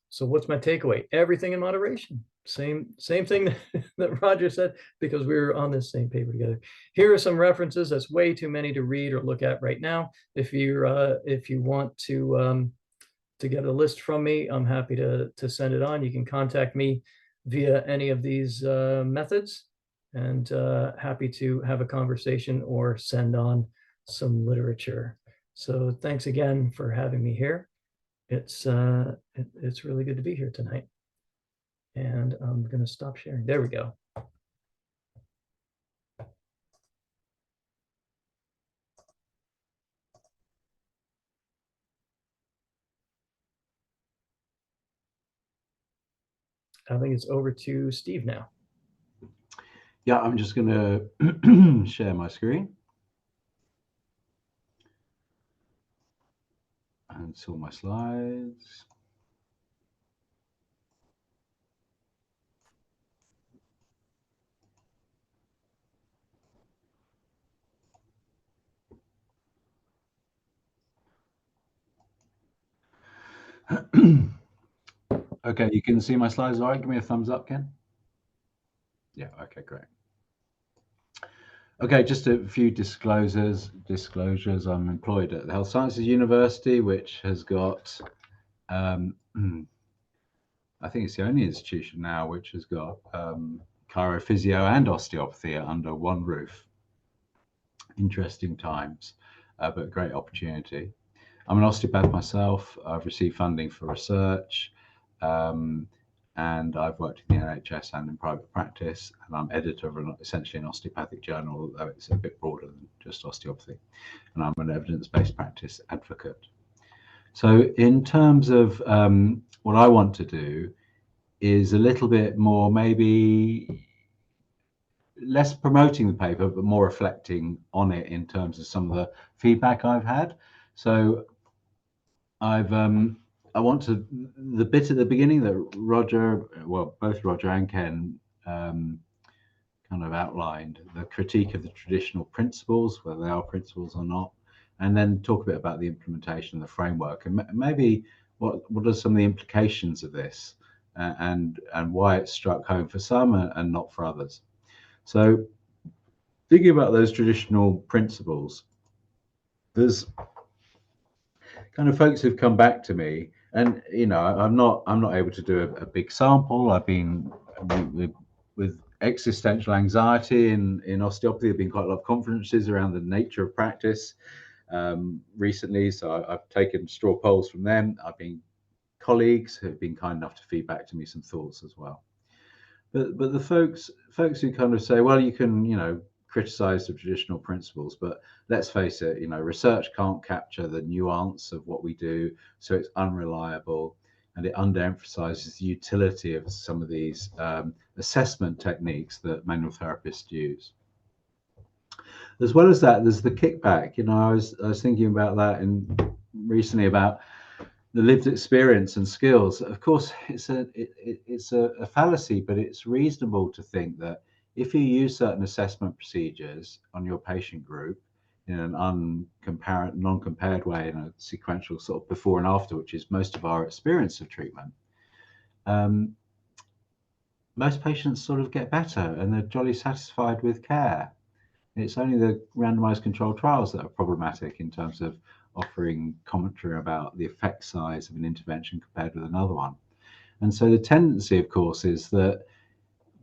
So what's my takeaway? Everything in moderation. Same thing that Roger said, because we were on this same paper together. Here are some references. That's way too many to read or look at right now. If you want to get a list from me, I'm happy to send it on. You can contact me via any of these methods, and happy to have a conversation or send on some literature. So thanks again for having me here. It's really good to be here tonight. And I'm going to stop sharing. There we go. I think it's over to Steve now. Yeah, I'm just going to share my screen. And it's all my slides. Okay, you can see my slides all right? Give me a thumbs up, Ken. Yeah, okay, great. Okay, just a few disclosures. I'm employed at the Health Sciences University, which has got, I think it's the only institution now which has got chiro, physio and osteopathy under one roof. Interesting times, but great opportunity. I'm an osteopath myself. I've received funding for research, and I've worked in the NHS and in private practice, and I'm editor of essentially an osteopathic journal, although it's a bit broader than just osteopathy, and I'm an evidence-based practice advocate. So in terms of what I want to do is a little bit more, maybe less promoting the paper, but more reflecting on it in terms of some of the feedback I've had. So I want to, the bit at the beginning that Roger, well, both Roger and Ken kind of outlined, the critique of the traditional principles, whether they are principles or not, and then talk a bit about the implementation of the framework, and maybe what are some of the implications of this, and why it struck home for some and not for others. So thinking about those traditional principles, there's kind of folks who've come back to me, and you know, I'm not able to do a big sample. I've been with existential anxiety in osteopathy. There've been quite a lot of conferences around the nature of practice recently, so I've taken straw polls from them. I've been colleagues who have been kind enough to feed back to me some thoughts as well. But the folks who kind of say, well, you can, you know, criticize the traditional principles, but let's face it, you know, research can't capture the nuance of what we do, so it's unreliable, and it underemphasizes the utility of some of these assessment techniques that manual therapists use. As well as that, there's the kickback. You know, I was thinking about that recently about the lived experience and skills. Of course, it's a fallacy, but it's reasonable to think that if you use certain assessment procedures on your patient group in an non-compared way, in a sequential sort of before and after, which is most of our experience of treatment, most patients sort of get better and they're jolly satisfied with care. It's only the randomized controlled trials that are problematic in terms of offering commentary about the effect size of an intervention compared with another one. And so the tendency, of course, is that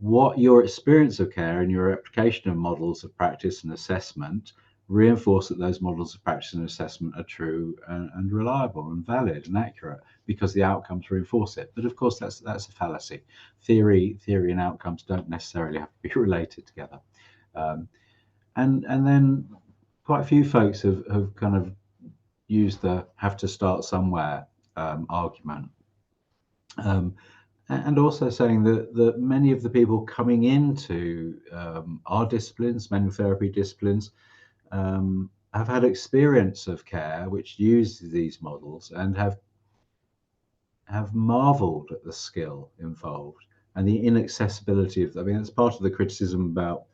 what your experience of care and your application of models of practice and assessment reinforce that those models of practice and assessment are true and reliable and valid and accurate because the outcomes reinforce it. But of course, that's a fallacy. Theory and outcomes don't necessarily have to be related together. And then quite a few folks have kind of used the have to start somewhere argument. And also saying that many of the people coming into our disciplines, manual therapy disciplines, have had experience of care which use these models and have marveled at the skill involved and the inaccessibility of, I mean, that's part of the criticism about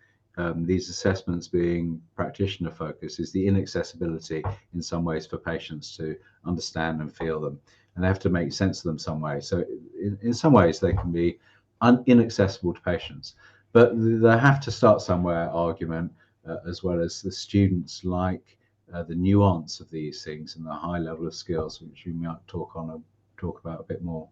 these assessments being practitioner focused, is the inaccessibility in some ways for patients to understand and feel them, and they have to make sense of them some way. So in some ways they can be inaccessible to patients, but they have to start somewhere argument, as well as the students like the nuance of these things and the high level of skills, which we might talk about a bit more.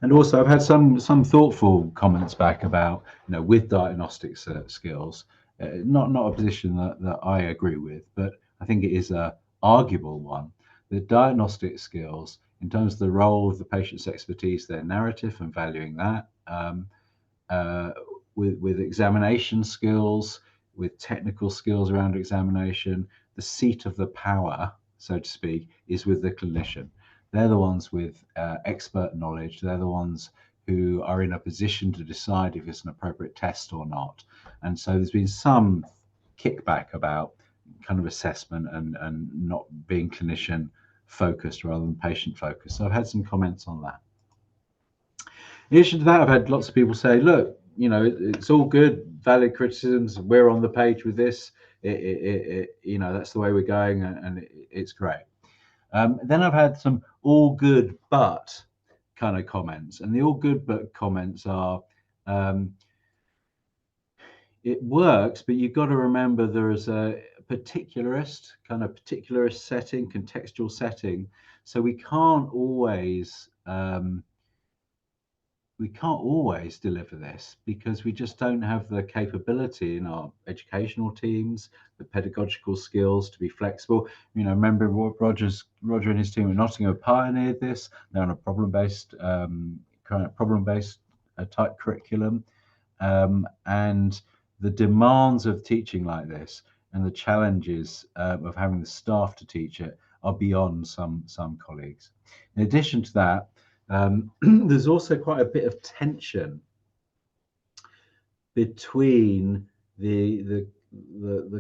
And also, I've had some thoughtful comments back about, you know, with diagnostic skills, not a position that I agree with, but I think it is a arguable one. The diagnostic skills, in terms of the role of the patient's expertise, their narrative, and valuing that, with examination skills, with technical skills around examination, the seat of the power, so to speak, is with the clinician. They're the ones with expert knowledge. They're the ones who are in a position to decide if it's an appropriate test or not. And so there's been some kickback about kind of assessment and not being clinician focused rather than patient focused. So I've had some comments on that. In addition to that, I've had lots of people say, look, you know, it's all good, valid criticisms, we're on the page with this, you know, that's the way we're going, and it's great. Then I've had some all good but kind of comments, and the all good but comments are, it works, but you've got to remember there is a particularist setting, contextual setting, so we can't always deliver this because we just don't have the capability in our educational teams, the pedagogical skills to be flexible. You know, remember Roger and his team at Nottingham pioneered this. They're on a problem-based type curriculum, and the demands of teaching like this and the challenges of having the staff to teach it are beyond some colleagues. In addition to that, there's also quite a bit of tension between the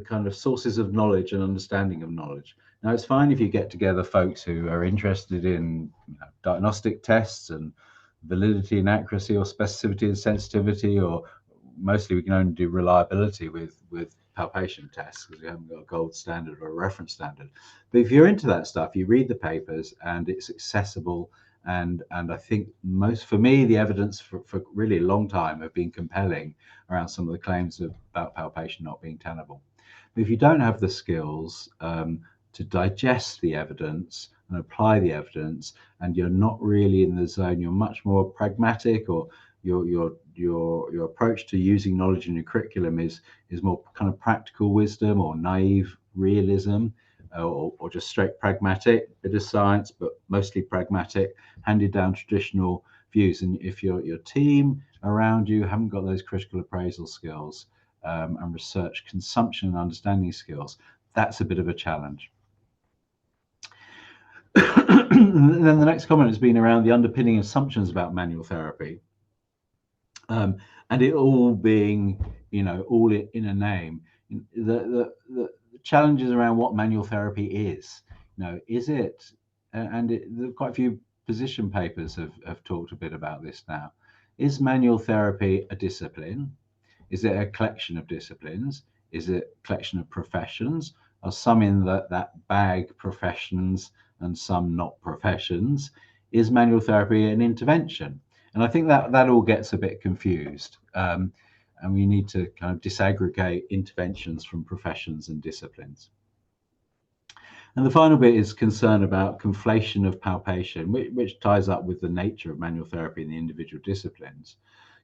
kind of sources of knowledge and understanding of knowledge. Now, it's fine if you get together folks who are interested in, you know, diagnostic tests and validity and accuracy, or specificity and sensitivity, or mostly we can only do reliability with palpation tests because we haven't got a gold standard or a reference standard. But if you're into that stuff, you read the papers and it's accessible. And I think for me, the evidence for really a long time have been compelling around some of the claims about palpation not being tenable. But if you don't have the skills to digest the evidence and apply the evidence, and you're not really in the zone, you're much more pragmatic, or your approach to using knowledge in your curriculum is more kind of practical wisdom or naive realism, or just straight pragmatic, bit of science, but mostly pragmatic, handed down traditional views. And if your team around you haven't got those critical appraisal skills and research consumption and understanding skills, that's a bit of a challenge. And then the next comment has been around the underpinning assumptions about manual therapy, and it all being, you know, all in a name. The challenges around what manual therapy is. You know, is it, and quite a few position papers have talked a bit about this now. Is manual therapy a discipline? Is it a collection of disciplines? Is it a collection of professions? Are some in that bag professions and some not professions? Is manual therapy an intervention? And I think that all gets a bit confused. And we need to kind of disaggregate interventions from professions and disciplines. And the final bit is concern about conflation of palpation, which ties up with the nature of manual therapy in the individual disciplines.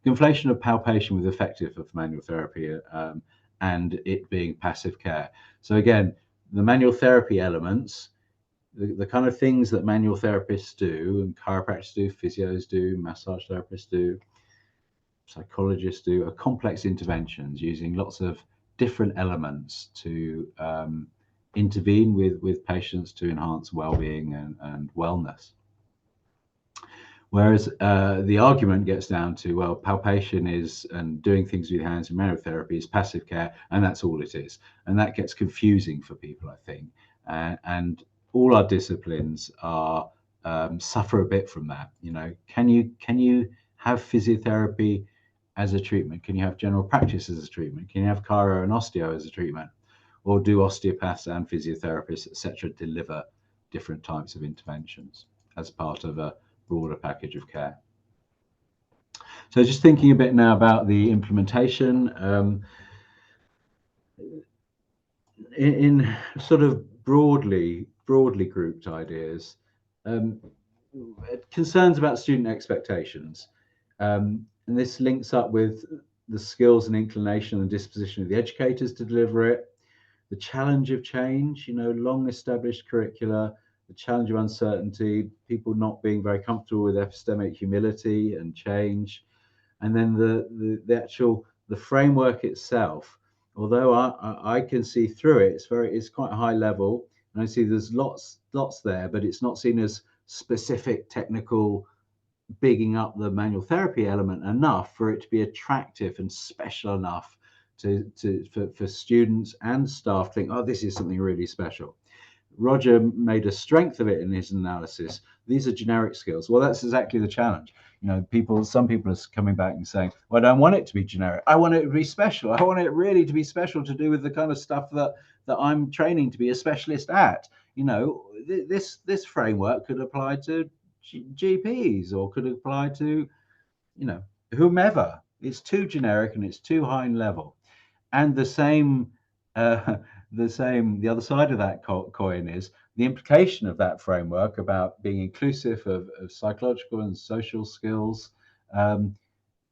Conflation of palpation with effective of manual therapy and it being passive care. So again, the manual therapy elements, the kind of things that manual therapists do, and chiropractors do, physios do, massage therapists do, psychologists do, are complex interventions using lots of different elements to intervene with patients to enhance well-being and wellness. Whereas the argument gets down to, well, palpation is, and doing things with your hands in manual therapy is passive care, and that's all it is. And that gets confusing for people, I think. And all our disciplines are suffer a bit from that. You know, can you have physiotherapy as a treatment? Can you have general practice as a treatment? Can you have chiro and osteo as a treatment? Or do osteopaths and physiotherapists, etc., deliver different types of interventions as part of a broader package of care? So just thinking a bit now about the implementation, in sort of broadly grouped ideas, concerns about student expectations. And this links up with the skills and inclination and disposition of the educators to deliver it, the challenge of change, you know, long established curricula, the challenge of uncertainty, people not being very comfortable with epistemic humility and change, and then the framework itself. Although I can see through it, it's quite high level, and I see there's lots there, but it's not seen as specific technical bigging up the manual therapy element enough for it to be attractive and special enough for students and staff to think, oh, this is something really special. Roger made a strength of it in his analysis. These are generic skills. Well, that's exactly the challenge. You know, some people are coming back and saying, well, I don't want it to be generic. I want it to be special. I want it really to be special, to do with the kind of stuff that I'm training to be a specialist at. You know, this framework could apply to GPs, or could apply to, you know, whomever. It's too generic and it's too high in level. And the other side of that coin is the implication of that framework about being inclusive of psychological and social skills.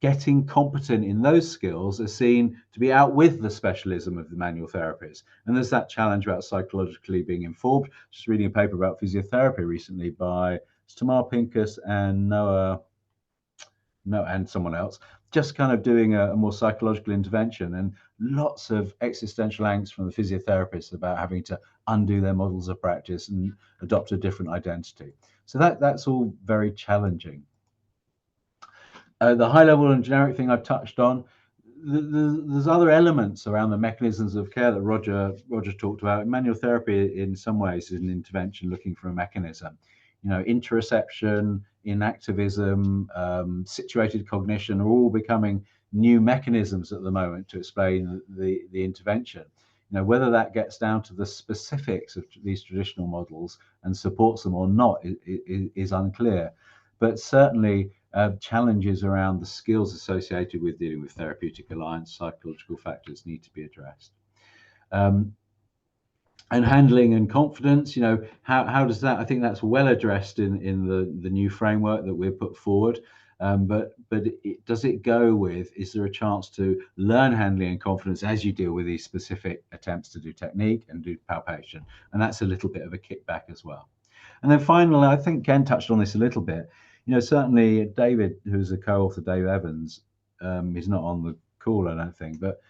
Getting competent in those skills are seen to be out with the specialism of the manual therapists. And there's that challenge about psychologically being informed. Just reading a paper about physiotherapy recently by Tamar Pincus and Noah and someone else, just kind of doing a more psychological intervention, and lots of existential angst from the physiotherapists about having to undo their models of practice and adopt a different identity. So that's all very challenging. The high level and generic thing I've touched on. There's other elements around the mechanisms of care that Roger talked about. Manual therapy in some ways is an intervention looking for a mechanism. You know, interoception, inactivism, situated cognition are all becoming new mechanisms at the moment to explain the intervention. You know, whether that gets down to the specifics of these traditional models and supports them or not is unclear. But certainly challenges around the skills associated with dealing with therapeutic alliance, psychological factors need to be addressed. And handling and confidence, you know, how does that? I think that's well addressed in the new framework that we've put forward. But does it go with, is there a chance to learn handling and confidence as you deal with these specific attempts to do technique and do palpation? And that's a little bit of a kickback as well. And then finally, I think Ken touched on this a little bit. You know, certainly David, who's a co-author, Dave Evans, is not on the call, I don't think, but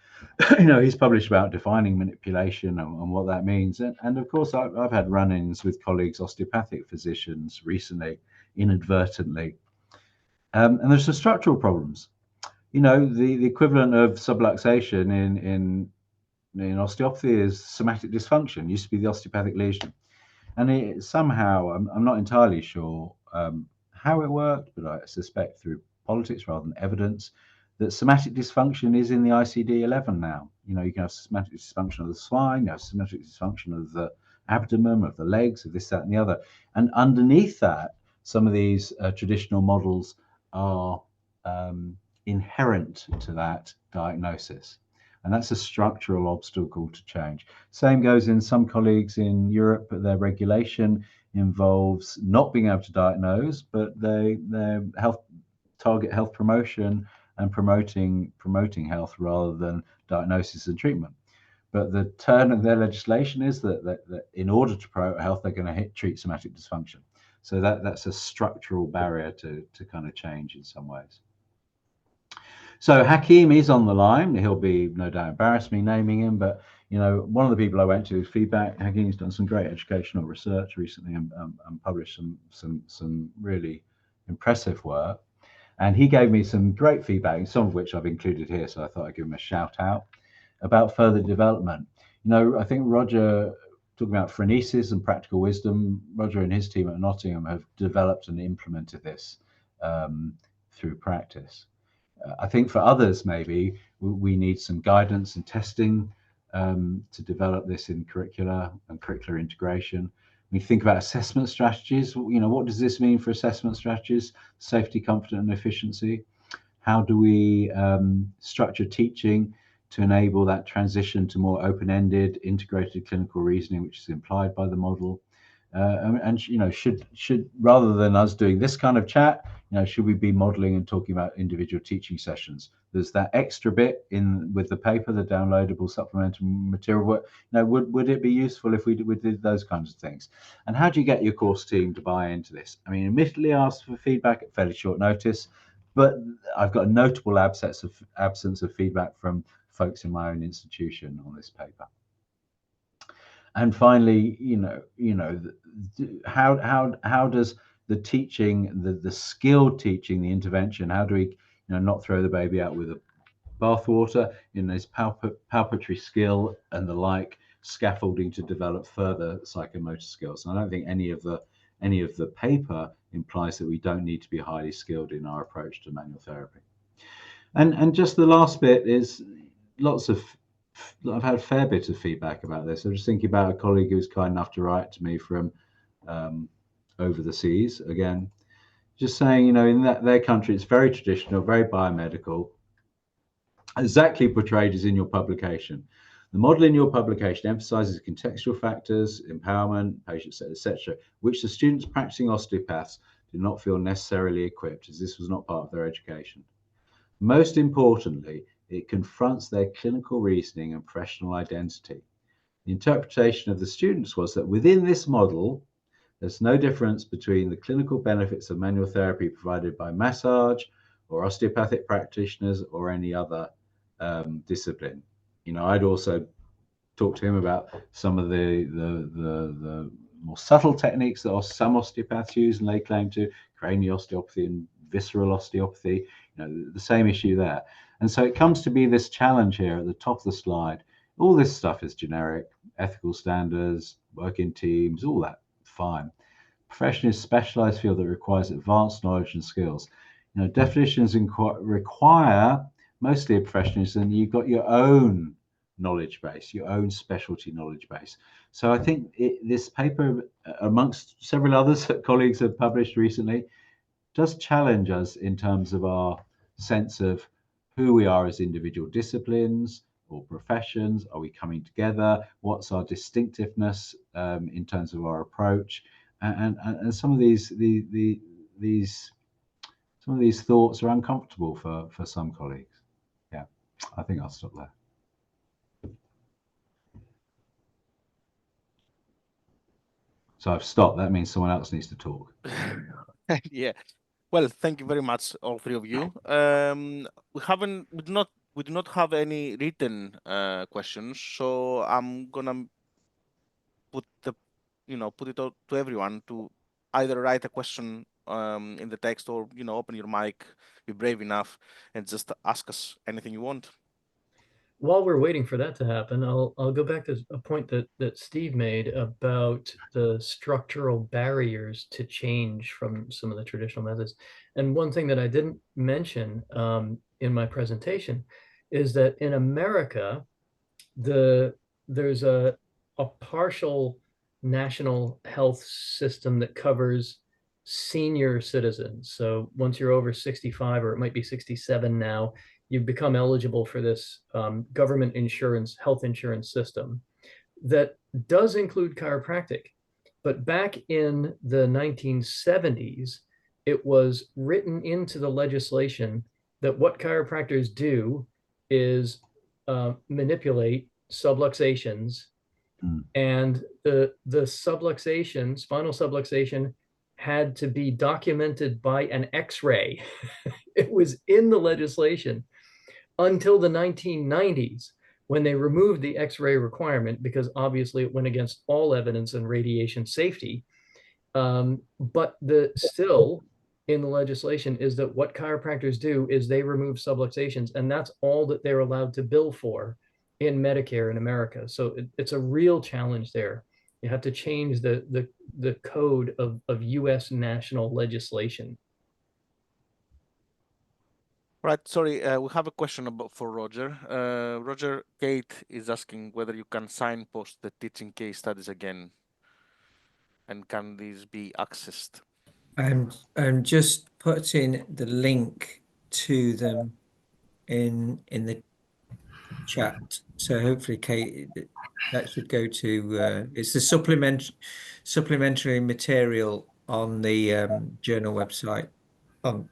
you know, he's published about defining manipulation and what that means. And of course, I've had run-ins with colleagues, osteopathic physicians recently, inadvertently. And there's some structural problems. You know, the equivalent of subluxation in osteopathy is somatic dysfunction, used to be the osteopathic lesion. And it somehow, I'm not entirely sure how it worked, but I suspect through politics rather than evidence, that somatic dysfunction is in the ICD-11 now. You know, you can have somatic dysfunction of the spine, you have somatic dysfunction of the abdomen, of the legs, of this, that, and the other. And underneath that, some of these traditional models are inherent to that diagnosis. And that's a structural obstacle to change. Same goes in some colleagues in Europe, but their regulation involves not being able to diagnose, but their target health promotion and promoting health rather than diagnosis and treatment. But the turn of their legislation is that in order to promote health, they're going to treat somatic dysfunction. So that's a structural barrier to kind of change in some ways. So Hakeem is on the line. He'll be no doubt embarrassed me naming him, but you know, one of the people I went to is feedback. Hakeem's done some great educational research recently and published some really impressive work. And he gave me some great feedback, some of which I've included here. So I thought I'd give him a shout out about further development. You know, I think Roger, talking about phrenesis and practical wisdom, Roger and his team at Nottingham have developed and implemented this through practice. I think for others, maybe we need some guidance and testing to develop this in curricula and curricular integration. We think about assessment strategies. You know, what does this mean for assessment strategies? Safety, comfort, and efficiency. How do we structure teaching to enable that transition to more open-ended, integrated clinical reasoning, which is implied by the model? And you know, should rather than us doing this kind of chat, you know, should we be modeling and talking about individual teaching sessions? There's that extra bit in with the paper, the downloadable supplemental material. You know, would it be useful if we did those kinds of things? And how do you get your course team to buy into this? I mean, admittedly, I asked for feedback at fairly short notice, but I've got a notable absence of feedback from folks in my own institution on this paper. And finally, you know, how does the teaching, the skilled teaching, the intervention. How do we, not throw the baby out with the bathwater? There's palpatory skill and the like, scaffolding to develop further psychomotor skills. And I don't think any of the paper implies that we don't need to be highly skilled in our approach to manual therapy. And just the last bit is I've had a fair bit of feedback about this. I'm just thinking about a colleague who was kind enough to write to me from over the seas, again, just saying, in their country, it's very traditional, very biomedical, exactly portrayed as in your publication. The model in your publication emphasizes contextual factors, empowerment, patient set, etc., which the students practicing osteopaths do not feel necessarily equipped, as this was not part of their education. Most importantly, it confronts their clinical reasoning and professional identity. The interpretation of the students was that within this model, there's no difference between the clinical benefits of manual therapy provided by massage or osteopathic practitioners or any other discipline. I'd also talk to him about some of the more subtle techniques that some osteopaths use and they claim to, cranial osteopathy and visceral osteopathy, the same issue there. And so it comes to be this challenge here at the top of the slide. All this stuff is generic, ethical standards, work in teams, all that, fine. Profession is a specialized field that requires advanced knowledge and skills. Definitions require mostly a professionalism, and you've got your own knowledge base, your own specialty knowledge base. So I think this paper, amongst several others that colleagues have published recently, does challenge us in terms of our sense of who we are as individual disciplines or professions. Are we coming together? What's our distinctiveness in terms of our approach? And some of these thoughts are uncomfortable for some colleagues. Yeah, I think I'll stop there. So I've stopped. That means someone else needs to talk. Yeah. Well, thank you very much, all three of you. We do not have any written questions, so I'm gonna put it out to everyone to either write a question in the text or open your mic, be brave enough, and just ask us anything you want. While we're waiting for that to happen, I'll go back to a point that Steve made about the structural barriers to change from some of the traditional methods. And one thing that I didn't mention in my presentation is that in America, there's a partial national health system that covers senior citizens. So once you're over 65, or it might be 67 now, you've become eligible for this government insurance, health insurance system that does include chiropractic. But back in the 1970s, it was written into the legislation that what chiropractors do is manipulate subluxations, and the subluxation, spinal subluxation, had to be documented by an X-ray. It was in the legislation until the 1990s, when they removed the X-ray requirement, because obviously it went against all evidence and radiation safety. But still in the legislation is that what chiropractors do is they remove subluxations, and that's all that they're allowed to bill for in Medicare in America. So it's a real challenge there. You have to change the code of US national legislation. Right. Sorry, we have a question for Roger. Roger, Kate is asking whether you can signpost the teaching case studies again, and can these be accessed? I'm just putting the link to them in the chat. So hopefully, Kate, that should go to it's the supplementary material on the journal website of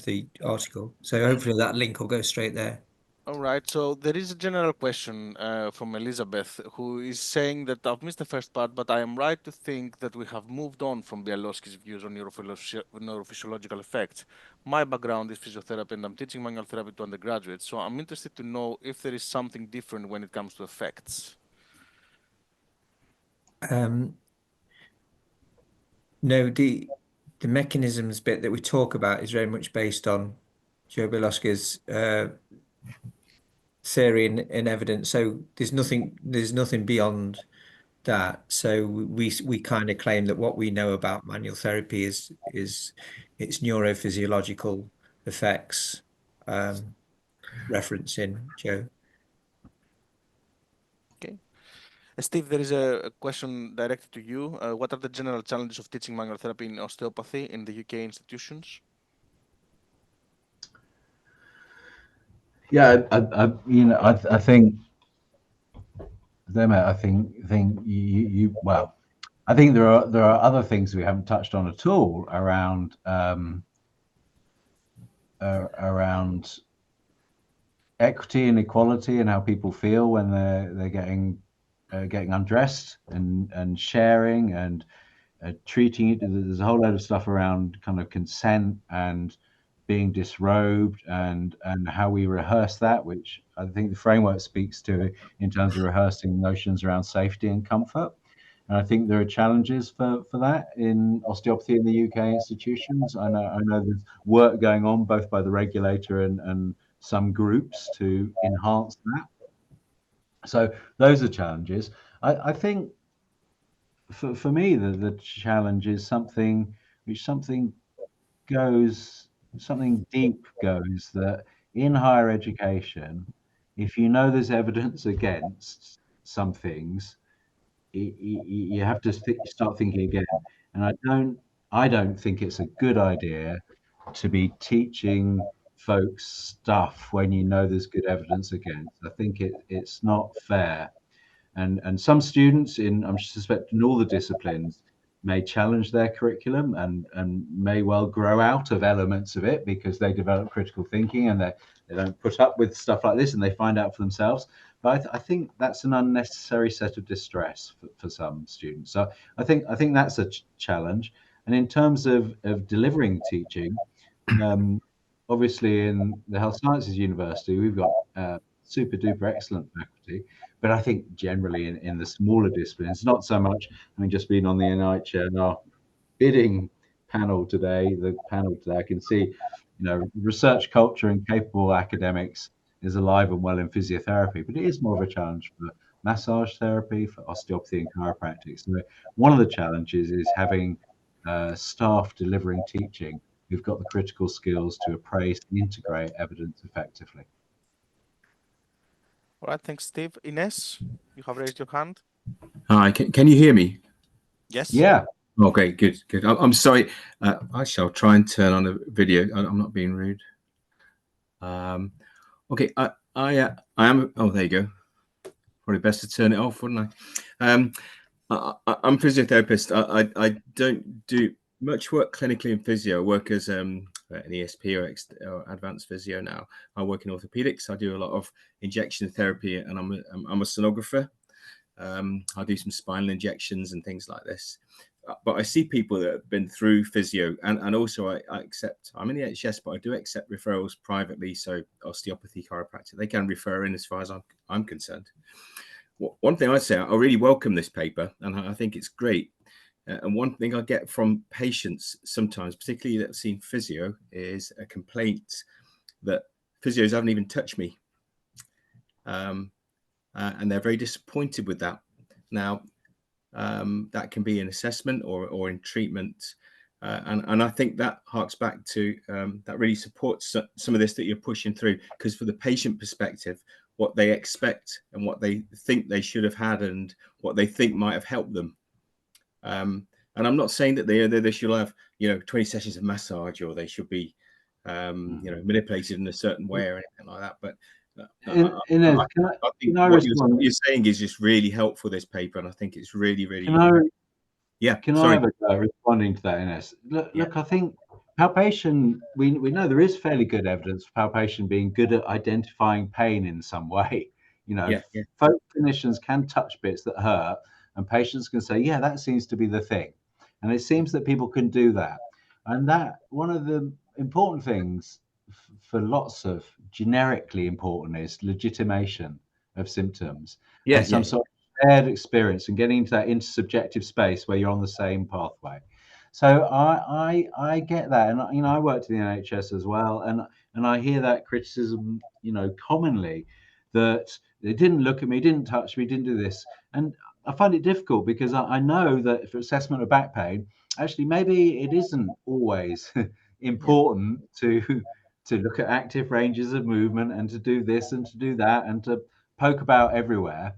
the article. So hopefully that link will go straight there. All right. So there is a general question from Elizabeth, who is saying that I've missed the first part, but I am right to think that we have moved on from Bialowski's views on neurophysiological effects. My background is physiotherapy, and I'm teaching manual therapy to undergraduates. So I'm interested to know if there is something different when it comes to effects. No, the mechanisms bit that we talk about is very much based on Joe Biloski's theory and evidence. So there's nothing beyond that. So we kind of claim that what we know about manual therapy is its neurophysiological effects, referencing Joe. Okay. Steve, there is a question directed to you. What are the general challenges of teaching manual therapy in osteopathy in the UK institutions? Yeah, I think, well, I think there are other things we haven't touched on at all around equity and equality and how people feel when they're getting undressed and sharing and treating it. There's a whole load of stuff around kind of consent and being disrobed and how we rehearse that, which I think the framework speaks to in terms of rehearsing notions around safety and comfort. And I think there are challenges for that in osteopathy in the UK institutions. I know there's work going on both by the regulator and some groups to enhance that. So those are challenges. I think for me the challenge is something deep goes that in higher education, if you know there's evidence against some things, you have to start thinking again. And I don't think it's a good idea to be teaching folks stuff when you know there's good evidence against. I think it's not fair. And some students I'm suspecting all the disciplines may challenge their curriculum and may well grow out of elements of it because they develop critical thinking and they don't put up with stuff like this and they find out for themselves. But I think that's an unnecessary set of distress for some students. So I think that's a challenge. And in terms of delivering teaching, obviously in the Health Sciences University, we've got super duper excellent faculty. But I think generally in the smaller disciplines, not so much. I mean, just being on the NIHR bidding panel today, I can see, research culture and capable academics is alive and well in physiotherapy, but it is more of a challenge for massage therapy, for osteopathy and chiropractic. So one of the challenges is having staff delivering teaching who've got the critical skills to appraise and integrate evidence effectively. All right, thanks, Steve. Ines, you have raised your hand. Hi, can you hear me? Yes. Yeah. Okay, good. I'm sorry. Actually, I'll try and turn on the video. I'm not being rude. Okay, I am. Oh, there you go. Probably best to turn it off, wouldn't I? I'm a physiotherapist. I don't do much work clinically in physio. I work as an ESP or advanced physio now. I work in orthopedics. I do a lot of injection therapy, and I'm a sonographer. I do some spinal injections and things like this. But I see people that have been through physio, and also I accept. I'm in the NHS, but I do accept referrals privately. So osteopathy, chiropractor, they can refer in as far as I'm concerned. One thing I'd say, I really welcome this paper, and I think it's great. And one thing I get from patients sometimes, particularly that have seen physio, is a complaint that physios haven't even touched me. And they're very disappointed with that. Now, that can be in assessment or in treatment. And I think that harks back to that really supports some of this that you're pushing through, because for the patient perspective, what they expect and what they think they should have had and what they think might have helped them. And I'm not saying that they should have 20 sessions of massage, or they should be manipulated in a certain way or anything like that. But I think what you're saying is just really helpful, this paper, and I think it's really I have a go responding to that, Ines? Look, I think palpation, we know there is fairly good evidence for palpation being good at identifying pain in some way. Folk clinicians can touch bits that hurt, and patients can say, yeah, that seems to be the thing. And it seems that people can do that. And that one of the important things for lots of generically important is legitimation of symptoms and some sort of shared experience and getting into that intersubjective space where you're on the same pathway. So I get that, and you know, I worked in the NHS as well, and I hear that criticism, you know, commonly, that they didn't look at me, didn't touch me, didn't do this, and I find it difficult because I know that for assessment of back pain, actually maybe it isn't always important to look at active ranges of movement and to do this and to do that and to poke about everywhere.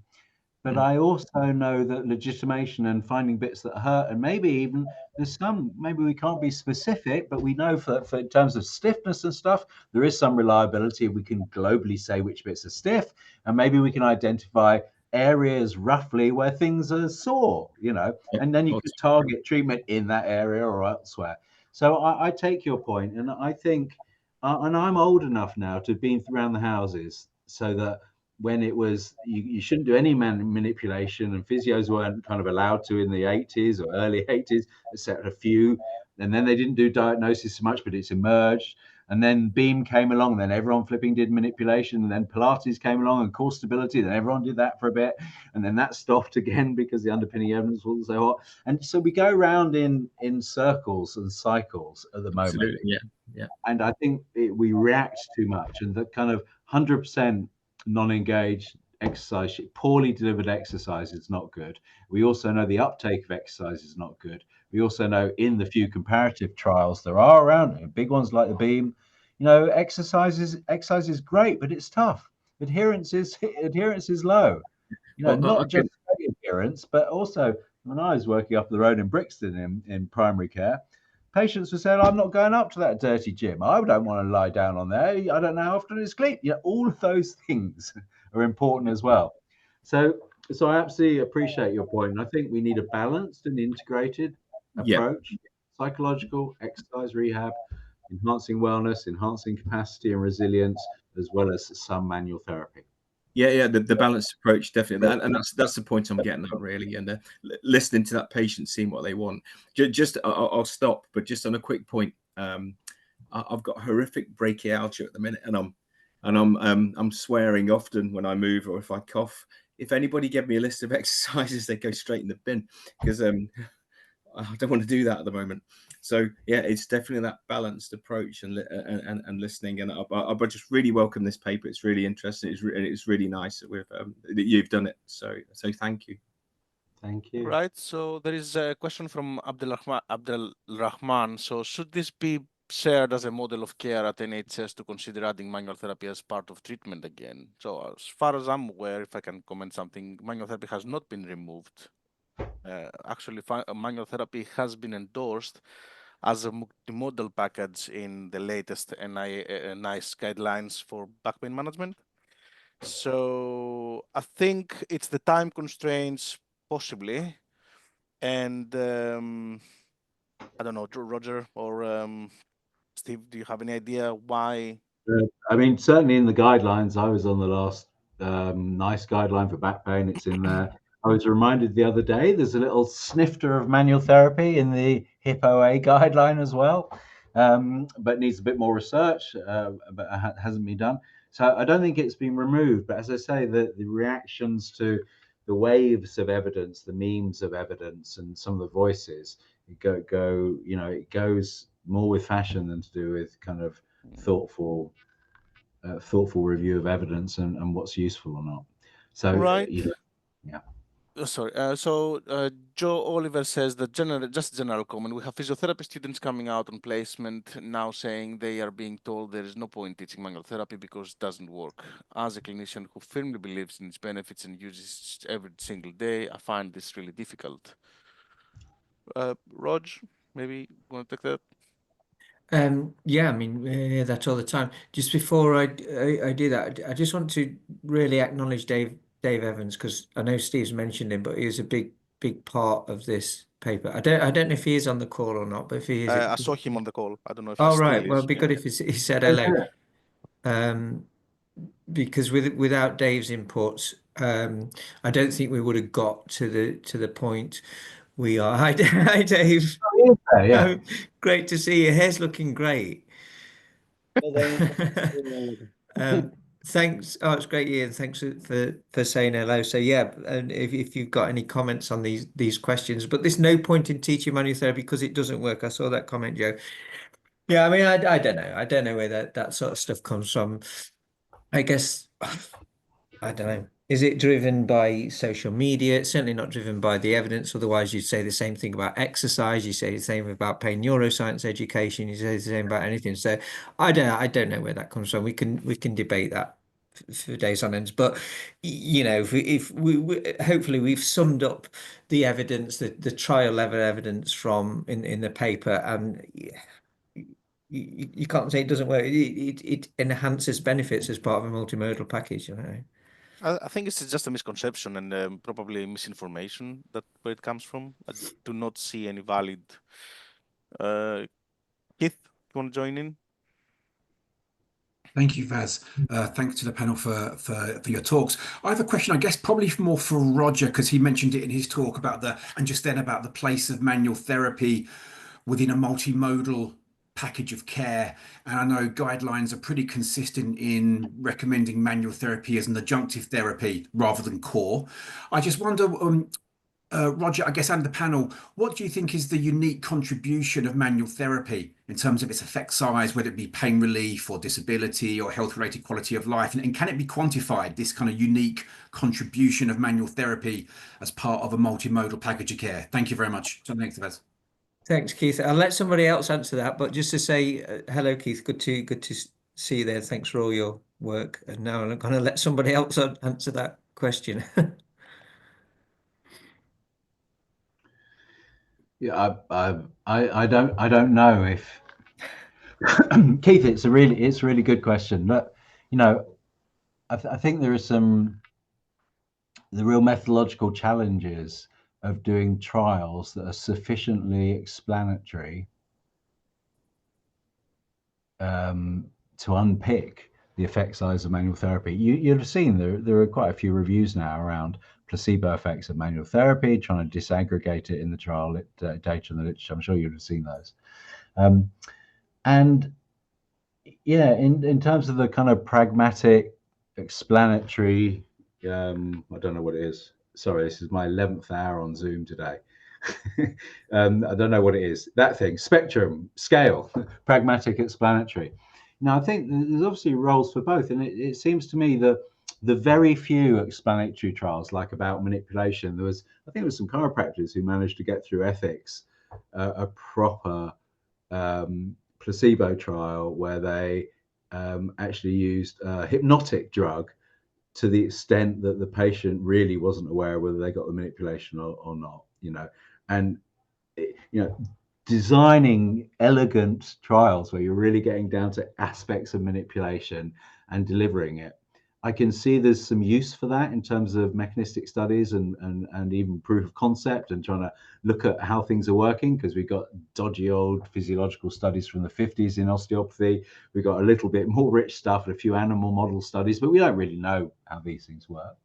But I also know that legitimation and finding bits that hurt, and maybe even there's some, maybe we can't be specific, but we know for in terms of stiffness and stuff, there is some reliability. We can globally say which bits are stiff, and maybe we can identify areas roughly where things are sore, you know, and then you could target treatment in that area or elsewhere. So I take your point, and I think, and I'm old enough now to have been around the houses so that when it was you shouldn't do any manipulation, and physios weren't kind of allowed to in the 80s or early 80s, except a few, and then they didn't do diagnosis so much, but it's emerged. And then beam came along, and then everyone flipping did manipulation, and then Pilates came along and core stability, then everyone did that for a bit, and then that stopped again because the underpinning evidence wasn't so hot. And so we go around in circles and cycles at the moment. Absolutely, yeah. And I think we react too much, and the kind of 100% non-engaged exercise, poorly delivered exercise is not good. We also know the uptake of exercise is not good. We also know in the few comparative trials there are around, big ones like the beam, you know, exercise is great, but it's tough. Adherence is low. You know, not just adherence, but also when I was working up the road in Brixton in primary care, patients were saying, I'm not going up to that dirty gym. I don't want to lie down on there. I don't know how often it's clean. You know, all of those things are important as well. So I absolutely appreciate your point. And I think we need a balanced and integrated approach, psychological, exercise rehab, enhancing wellness, enhancing capacity and resilience, as well as some manual therapy. Yeah, the balanced approach, definitely, and that's the point I'm getting at, really, and listening to that patient, seeing what they want. Just I'll stop, but just on a quick point, I've got horrific brachialgia at the minute, and I'm swearing often when I move or if I cough. If anybody gave me a list of exercises, they go straight in the bin, because I don't want to do that at the moment. So yeah, it's definitely that balanced approach and listening. And I just really welcome this paper. It's really interesting. It's really nice that you've done it. So thank you. Thank you. Right. So there is a question from Abdul Rahman. So should this be shared as a model of care at NHS to consider adding manual therapy as part of treatment again? So as far as I'm aware, if I can comment something, manual therapy has not been removed. Actually, manual therapy has been endorsed as a multimodal package in the latest NICE guidelines for back pain management. So I think it's the time constraints, possibly, and I don't know, Roger or Steve, do you have any idea why? I mean, certainly in the guidelines, I was on the last NICE guideline for back pain. It's in there. I was reminded the other day, there's a little snifter of manual therapy in the HIP OA guideline as well, but needs a bit more research, but hasn't been done. So I don't think it's been removed. But as I say, the reactions to the waves of evidence, the memes of evidence, and some of the voices, you know, it goes more with fashion than to do with kind of thoughtful review of evidence and what's useful or not. So right. Yeah. Sorry. So Joe Oliver says that general comment. We have physiotherapy students coming out on placement now saying they are being told there is no point teaching manual therapy because it doesn't work. As a clinician who firmly believes in its benefits and uses it every single day, I find this really difficult. Rog, maybe you want to take that? Yeah, I mean, we hear that all the time. Just before I do that, I just want to really acknowledge Dave Evans, because I know Steve's mentioned him, but he was a big part of this paper. I don't know if he is on the call or not, but if he is, I saw him on the call. I don't know if oh, he still right. is. Well, it'd be good if he said hello. Because without Dave's inputs, I don't think we would have got to the point we are. Hi, Dave. Yeah. Great to see you. Hair's looking great. Thanks. Oh, it's great, Ian. Thanks for saying hello. So yeah, and if you've got any comments on these questions, but there's no point in teaching manual therapy because it doesn't work. I saw that comment, Joe. Yeah, I mean, I don't know. I don't know where that sort of stuff comes from. I guess I don't know. Is it driven by social media? It's certainly not driven by the evidence. Otherwise, you'd say the same thing about exercise. You say the same about pain neuroscience education. You say the same about anything. So I don't know where that comes from. We can debate that for days on end. But you know, if we hopefully we've summed up the evidence, the trial level evidence from in the paper, and you can't say it doesn't work. It enhances benefits as part of a multimodal package. You know. I think it's just a misconception and probably misinformation that where it comes from. I do not see any valid. Keith, you want to join in? Thank you, Vaz. Thanks to the panel for your talks. I have a question, I guess, probably more for Roger, because he mentioned it in his talk about the place of manual therapy within a multimodal package of care. And I know guidelines are pretty consistent in recommending manual therapy as an adjunctive therapy rather than core. I just wonder, Roger, I guess, and the panel, what do you think is the unique contribution of manual therapy in terms of its effect size, whether it be pain relief or disability or health-related quality of life? And can it be quantified, this kind of unique contribution of manual therapy as part of a multimodal package of care? Thank you very much. So thanks, Vaz. Thanks, Keith. I'll let somebody else answer that, but just to say hello, Keith. Good to see you there. Thanks for all your work. And now I'm going to let somebody else answer that question. Yeah, I don't know if Keith, it's a really good question. But you know, I think there are the real methodological challenges of doing trials that are sufficiently explanatory to unpick the effect size of manual therapy. You'd have seen there are quite a few reviews now around placebo effects of manual therapy, trying to disaggregate it in the trial data and the literature. I'm sure you'd have seen those. And yeah, in terms of the kind of pragmatic, explanatory, I don't know what it is. Sorry, this is my 11th hour on Zoom today. I don't know what it is. That thing, spectrum, scale, pragmatic, explanatory. Now, I think there's obviously roles for both. And it seems to me that the very few explanatory trials, like about manipulation, I think there was some chiropractors who managed to get through ethics a proper placebo trial where they actually used a hypnotic drug to the extent that the patient really wasn't aware whether they got the manipulation or not, you know. And you know, designing elegant trials where you're really getting down to aspects of manipulation and delivering it, I can see there's some use for that in terms of mechanistic studies and even proof of concept and trying to look at how things are working, because we've got dodgy old physiological studies from the 50s in osteopathy. We've got a little bit more rich stuff and a few animal model studies, but we don't really know how these things work.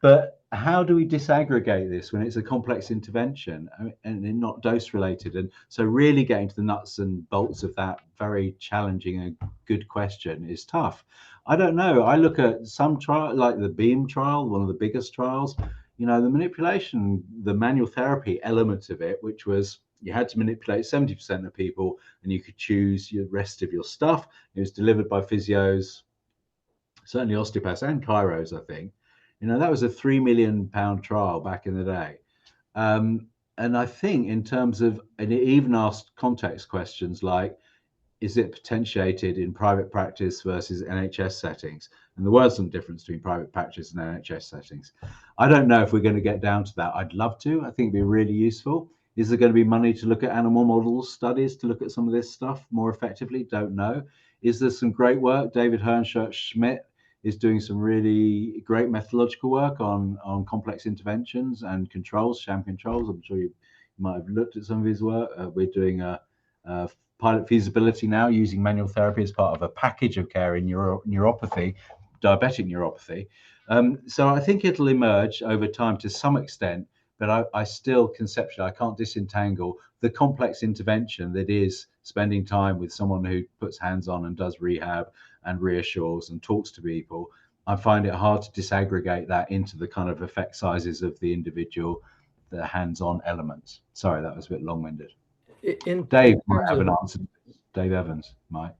But how do we disaggregate this when it's a complex intervention and not dose related? And so really getting to the nuts and bolts of that very challenging and good question is tough. I don't know. I look at some trial, like the BEAM trial, one of the biggest trials, you know, the manipulation, the manual therapy element of it, which was you had to manipulate 70% of people and you could choose the rest of your stuff. It was delivered by physios, certainly osteopaths and chiros, I think. You know, that was a £3 million trial back in the day. And I think in terms of, and it even asked context questions like, is it potentiated in private practice versus NHS settings? And there was some difference between private practice and NHS settings. I don't know if we're going to get down to that. I'd love to. I think it'd be really useful. Is there going to be money to look at animal model studies to look at some of this stuff more effectively? Don't know. Is there some great work? David Hernscher-Schmidt is doing some really great methodological work on complex interventions and controls, sham controls. I'm sure you might have looked at some of his work. We're doing a pilot feasibility now using manual therapy as part of a package of care in neuropathy, diabetic neuropathy. So I think it'll emerge over time to some extent, but I still conceptually, I can't disentangle the complex intervention that is spending time with someone who puts hands on and does rehab and reassures and talks to people, I find it hard to disaggregate that into the kind of effect sizes of the individual, the hands-on elements. Sorry, that was a bit long-winded. Dave might have an answer. Dave Evans might.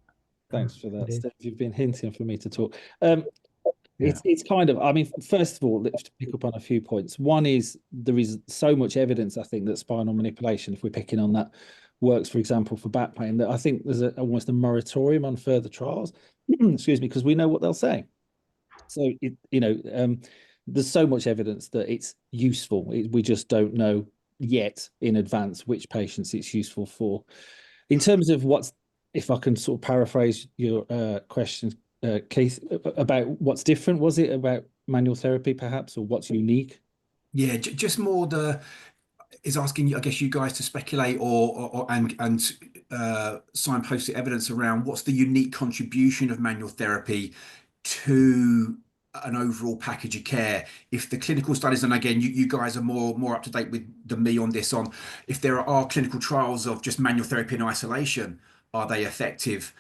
Thanks for that, Dave. Steve. You've been hinting for me to talk. It's kind of, I mean, first of all, let's pick up on a few points. One is there is so much evidence, I think, that spinal manipulation, if we're picking on that, works, for example, for back pain, that I think there's almost a moratorium on further trials, excuse me, because we know what they'll say. So, there's so much evidence that it's useful. We just don't know yet in advance which patients it's useful for. In terms of if I can sort of paraphrase your question, Keith, about what's different, was it about manual therapy perhaps, or what's unique? Yeah, just more is asking, I guess, you guys to speculate and signpost the evidence around what's the unique contribution of manual therapy to an overall package of care. If the clinical studies, and again, you guys are more up to date than me on this, on if there are clinical trials of just manual therapy in isolation, are they effective?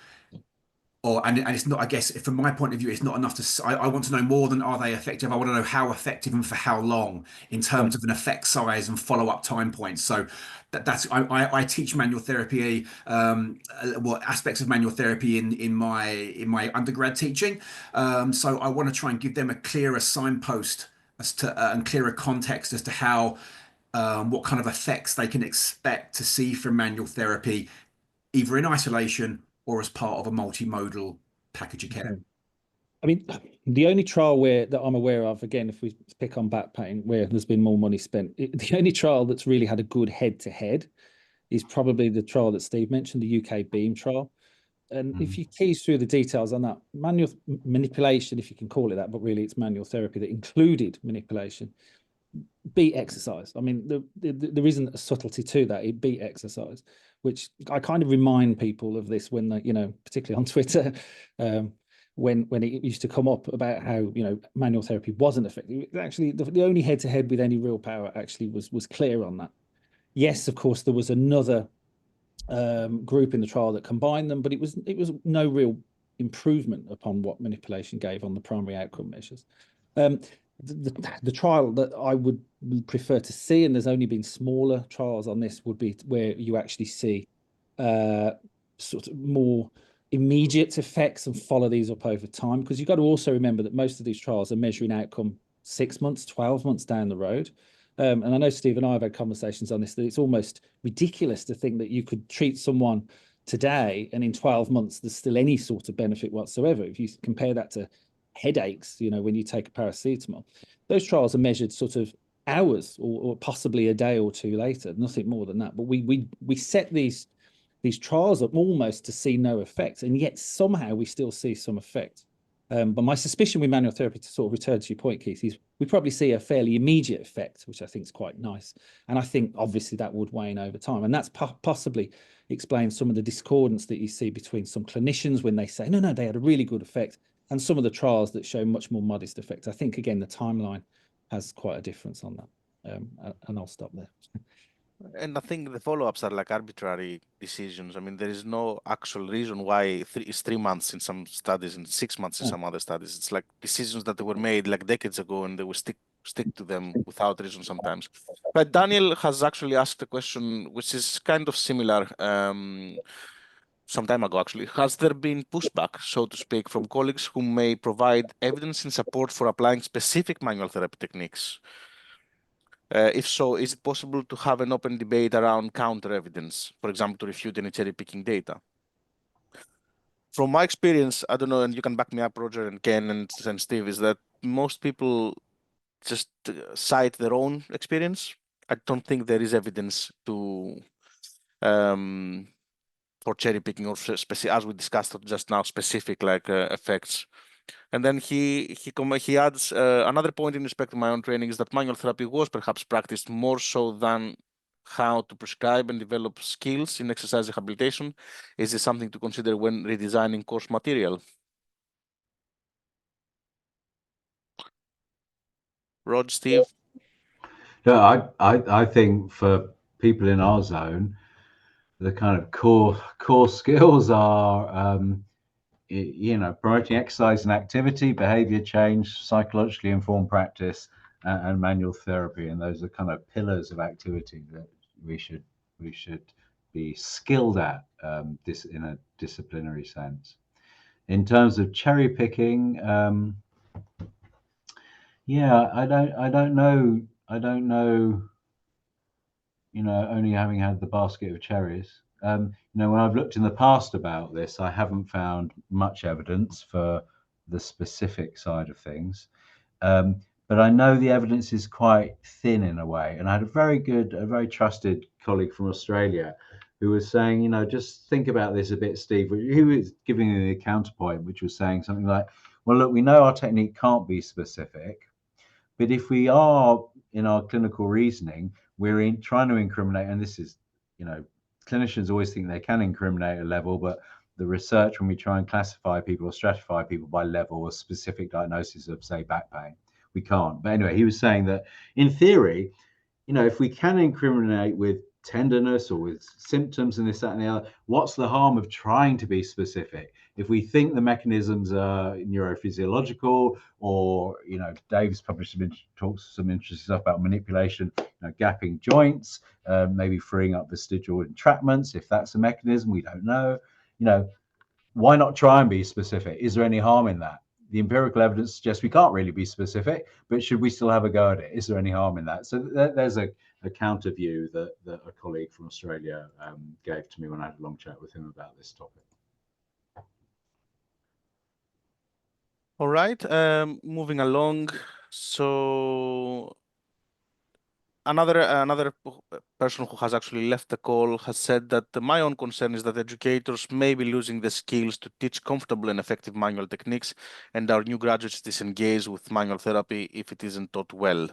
And it's not, I guess, from my point of view, it's not enough to, I want to know more than are they effective. I want to know how effective and for how long in terms of an effect size and follow-up time points. So I teach manual therapy, aspects of manual therapy in my undergrad teaching. So I want to try and give them a clearer signpost as to and clearer context as to how what kind of effects they can expect to see from manual therapy, either in isolation or as part of a multimodal package of care. I mean, the only trial that I'm aware of, again, if we pick on back pain, where there's been more money spent, the only trial that's really had a good head-to-head is probably the trial that Steve mentioned, the UK BEAM trial. And if you tease through the details on that, manual manipulation, if you can call it that, but really it's manual therapy that included manipulation, beat exercise. I mean, there isn't a subtlety to that. It beat exercise, which I kind of remind people of this when they, particularly on Twitter, when it used to come up about how, manual therapy wasn't effective. Actually, the only head-to-head with any real power actually was clear on that. Yes, of course, there was another group in the trial that combined them, but it was no real improvement upon what manipulation gave on the primary outcome measures. The trial that I would prefer to see, and there's only been smaller trials on this, would be where you actually see sort of more immediate effects and follow these up over time, because you've got to also remember that most of these trials are measuring outcome 6 months, 12 months down the road. And I know Steve and I have had conversations on this, that it's almost ridiculous to think that you could treat someone today and in 12 months there's still any sort of benefit whatsoever. If you compare that to headaches, when you take a paracetamol, those trials are measured sort of hours or possibly a day or two later, nothing more than that. But we set these trials up almost to see no effect, and yet somehow we still see some effect. But my suspicion with manual therapy, to sort of return to your point, Keith, is we probably see a fairly immediate effect, which I think is quite nice. And I think obviously that would wane over time. And that's possibly explains some of the discordance that you see between some clinicians when they say, no, they had a really good effect, and some of the trials that show much more modest effect. I think, again, the timeline has quite a difference on that. And I'll stop there. And I think the follow-ups are like arbitrary decisions. I mean, there is no actual reason why it's 3 months in some studies and 6 months in some other studies. It's like decisions that were made like decades ago, and they will stick to them without reason sometimes. But Daniel has actually asked a question which is kind of similar some time ago, actually. Has there been pushback, so to speak, from colleagues who may provide evidence in support for applying specific manual therapy techniques? If so, is it possible to have an open debate around counter evidence, for example, to refute any cherry picking data? From my experience, I don't know, and you can back me up, Roger and Ken and Steve, is that most people just cite their own experience. I don't think there is evidence to for cherry picking or as we discussed just now, specific effects. And then he adds another point in respect to my own training is that manual therapy was perhaps practiced more so than how to prescribe and develop skills in exercise rehabilitation. Is this something to consider when redesigning course material? Rod, Steve? No, I think for people in our zone, the kind of core skills are promoting exercise and activity, behavior change, psychologically informed practice, and manual therapy. And those are kind of pillars of activity that we should be skilled at this in a disciplinary sense. In terms of cherry picking, yeah, I don't know. Only having had the basket of cherries. When I've looked in the past about this, I haven't found much evidence for the specific side of things. But I know the evidence is quite thin in a way. And I had a very trusted colleague from Australia who was saying, just think about this a bit, Steve. He was giving me the counterpoint, which was saying something like, well, look, we know our technique can't be specific, but if we are in our clinical reasoning, we're trying to incriminate, and this is, clinicians always think they can incriminate a level, but the research, when we try and classify people or stratify people by level or specific diagnosis of, say, back pain, we can't. But anyway, he was saying that in theory, if we can incriminate with tenderness or with symptoms and this, that, and the other, what's the harm of trying to be specific? If we think the mechanisms are neurophysiological, or Dave's published some interesting stuff about manipulation, gapping joints, maybe freeing up vestigial entrapments. If that's a mechanism, we don't know. Why not try and be specific? Is there any harm in that? The empirical evidence suggests we can't really be specific, but should we still have a go at it? Is there any harm in that? So there's a counter view that a colleague from Australia gave to me when I had a long chat with him about this topic. All right, moving along. So another person who has actually left the call has said that my own concern is that educators may be losing the skills to teach comfortable and effective manual techniques, and our new graduates disengage with manual therapy if it isn't taught well.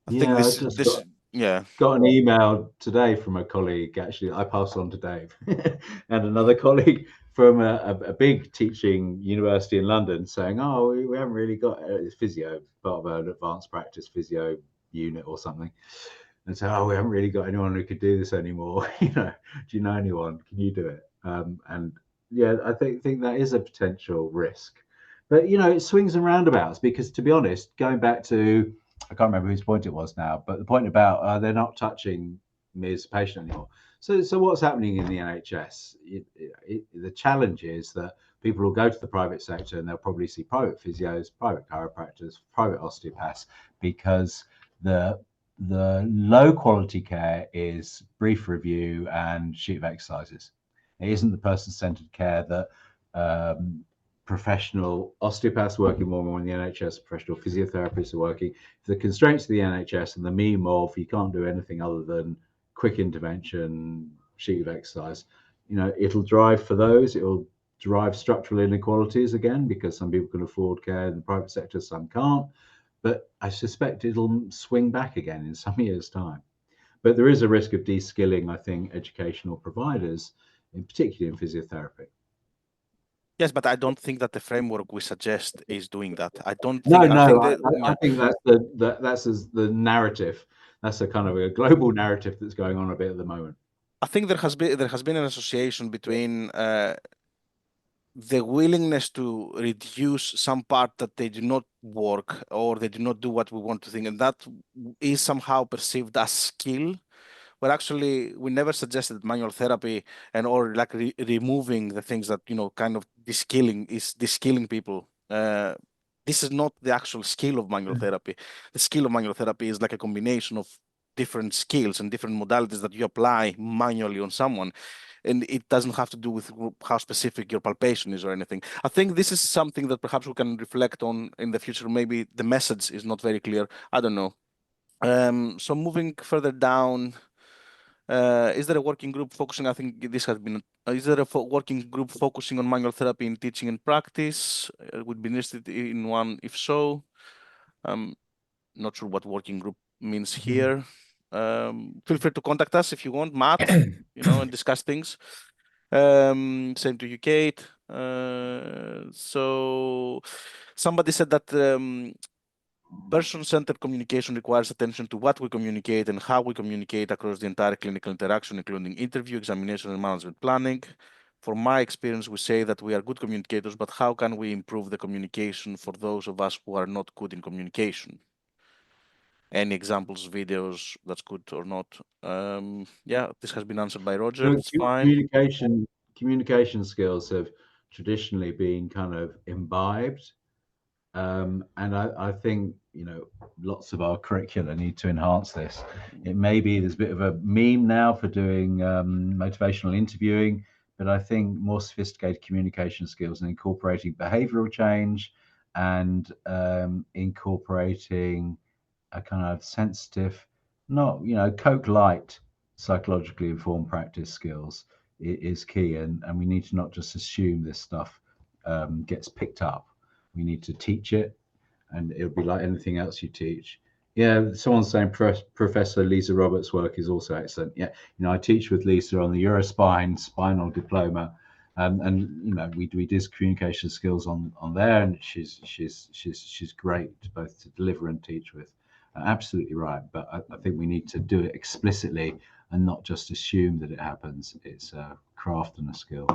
I think this got an email today from a colleague. Actually, I passed on to Dave and another colleague from a big teaching university in London saying, oh, we haven't really got physio, part of an advanced practice physio unit or something. And so, oh, we haven't really got anyone who could do this anymore. Do you know anyone? Can you do it? And yeah, I think that is a potential risk. But, it swings and roundabouts, because to be honest, going back to, I can't remember whose point it was now, but the point about they're not touching me as a patient anymore. So what's happening in the NHS? The challenge is that people will go to the private sector and they'll probably see private physios, private chiropractors, private osteopaths, because the low quality care is brief review and sheet of exercises. It isn't the person-centered care that professional osteopaths working more and more in the NHS, professional physiotherapists are working. The constraints of the NHS and the meme of you can't do anything other than quick intervention, sheet of exercise, it'll drive for those. It'll drive structural inequalities again, because some people can afford care in the private sector, some can't. But I suspect it'll swing back again in some years' time. But there is a risk of de-skilling, I think, educational providers, in particular in physiotherapy. Yes, but I don't think that the framework we suggest is doing that. I don't. I think that's the narrative. That's a kind of a global narrative that's going on a bit at the moment. I think there has been an association between the willingness to reduce some part that they do not work or they do not do what we want to think, and that is somehow perceived as skill. But actually, we never suggested manual therapy or like removing the things that, kind of de-skilling people. This is not the actual skill of manual therapy. The skill of manual therapy is like a combination of different skills and different modalities that you apply manually on someone. And it doesn't have to do with how specific your palpation is or anything. I think this is something that perhaps we can reflect on in the future. Maybe the message is not very clear. I don't know. So moving further down, is there a working group focusing? I think this has been. Is there a working group focusing on manual therapy in teaching and practice? Would be interested in one. If so, not sure what working group means here. Feel free to contact us if you want, Matt. And discuss things. Same to you, Kate. So somebody said that person-centered communication requires attention to what we communicate and how we communicate across the entire clinical interaction, including interview, examination, and management planning. from my experience, we say that we are good communicators, but how can we improve the communication for those of us who are not good in communication? Any examples, videos, that's good or not? Yeah, this has been answered by Roger. So It's fine. communication skills have traditionally been kind of imbibed. And I think, you know, lots of our curricula need to enhance this. It may be there's a bit of a meme now for doing motivational interviewing, but I think more sophisticated communication skills and incorporating behavioral change and incorporating a kind of sensitive, not, you know, Coke light psychologically informed practice skills is key. And we need to not just assume this stuff gets picked up. We need to teach it, and it'll be like anything else you teach. Yeah, someone's saying Professor Lisa Roberts' work is also excellent. Yeah, you know, I teach with Lisa on the Eurospine spinal diploma, and you know, we did communication skills on there, and she's great both to deliver and teach with. Absolutely right, but I think we need to do it explicitly and not just assume that it happens. It's a craft and a skill.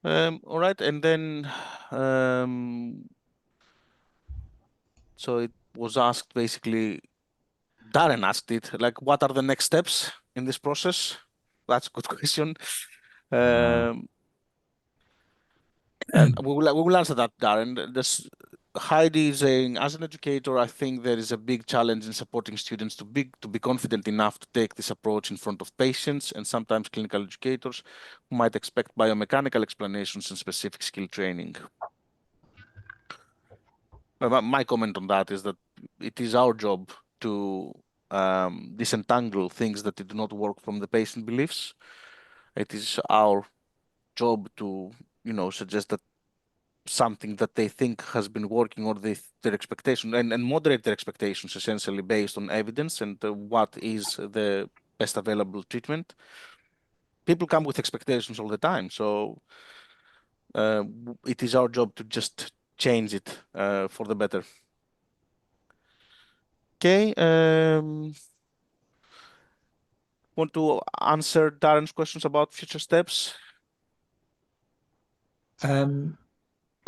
All right, and then so it was asked basically, Darren asked it, like, what are the next steps in this process? That's a good question. And we will answer that, Darren. Heidi is saying, as an educator, I think there is a big challenge in supporting students to be confident enough to take this approach in front of patients and sometimes clinical educators who might expect biomechanical explanations and specific skill training. My comment on that is that it is our job to disentangle things that do not work from the patient beliefs. It is our job to, you know, suggest that something that they think has been working, or their expectation, and moderate their expectations essentially based on evidence and what is the best available treatment. People come with expectations all the time, so it is our job to just change it for the better. Okay. Want to answer Darren's questions about future steps?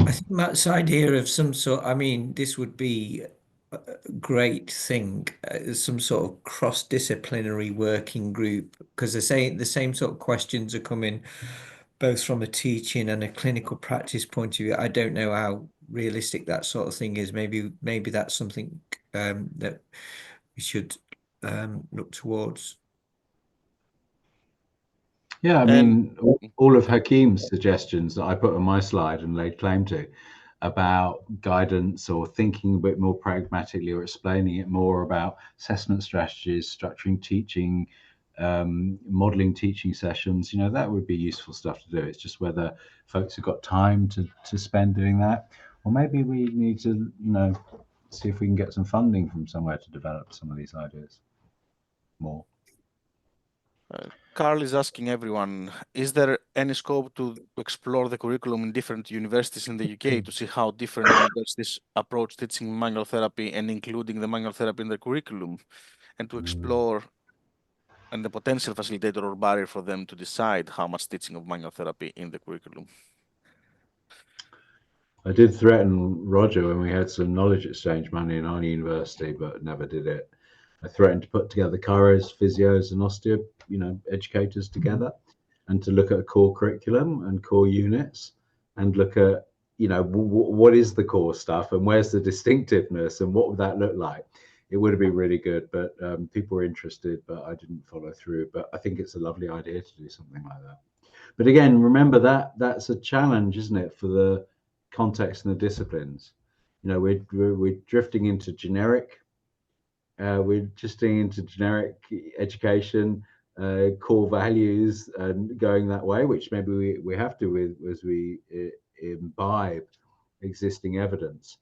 I think Matt's idea of some sort, I mean, this would be a great thing, some sort of cross-disciplinary working group, because they're saying the same sort of questions are coming both from a teaching and a clinical practice point of view. I don't know how realistic that sort of thing is. Maybe that's something that we should look towards. Yeah, I mean, all of Hakim's suggestions that I put on my slide and laid claim to about guidance or thinking a bit more pragmatically or explaining it more about assessment strategies, structuring teaching, modeling teaching sessions, you know, that would be useful stuff to do. It's just whether folks have got time to spend doing that, or maybe we need to, you know, see if we can get some funding from somewhere to develop some of these ideas more. Carl is asking everyone, is there any scope to explore the curriculum in different universities in the UK to see how different universities approach teaching manual therapy and including the manual therapy in the curriculum, and to explore and the potential facilitator or barrier for them to decide how much teaching of manual therapy in the curriculum? I did threaten Roger when we had some knowledge exchange money in our university, but never did it. I threatened to put together chiros, physios, and osteo, you know, educators together, and to look at a core curriculum and core units, and look at, you know, what is the core stuff and where's the distinctiveness and what would that look like. It would have been really good, but people were interested, but I didn't follow through. But I think it's a lovely idea to do something like that. But again, remember that that's a challenge, isn't it, for the context and the disciplines. You know, we're drifting into generic. We're just into generic education, core values, and going that way, which maybe we have to as we imbibe existing evidence.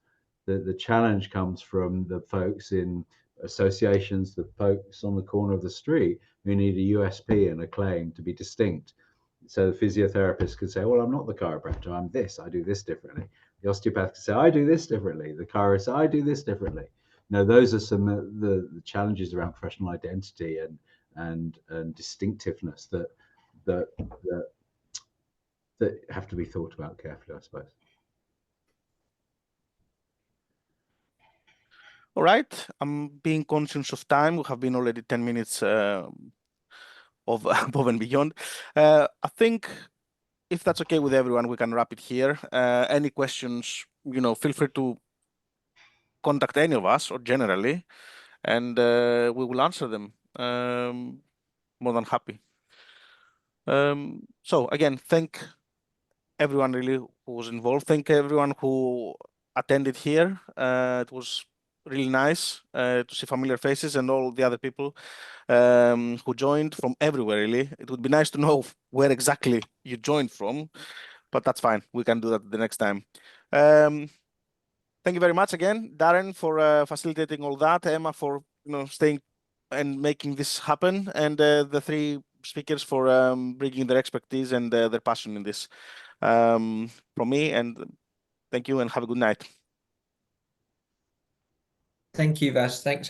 The challenge comes from the folks in associations, the folks on the corner of the street who need a USP and a claim to be distinct. So the physiotherapist could say, well, I'm not the chiropractor, I'm this, I do this differently. The osteopath could say, I do this differently. The chirist, I do this differently. Now, those are some of the challenges around professional identity and distinctiveness that have to be thought about carefully, I suppose. All right, I'm being conscious of time. We have been already 10 minutes of above and beyond. I think if that's okay with everyone, we can wrap it here. Any questions, feel free to contact any of us or generally, and we will answer them. More than happy. So again, thank everyone really who was involved. Thank everyone who attended here. It was really nice to see familiar faces and all the other people who joined from everywhere, really. It would be nice to know where exactly you joined from, but that's fine. We can do that the next time. Thank you very much again, Darren, for facilitating all that, Emma for staying and making this happen, and the three speakers for bringing their expertise and their passion in this. From me, and thank you and have a good night. Thank you, Vas. Thanks.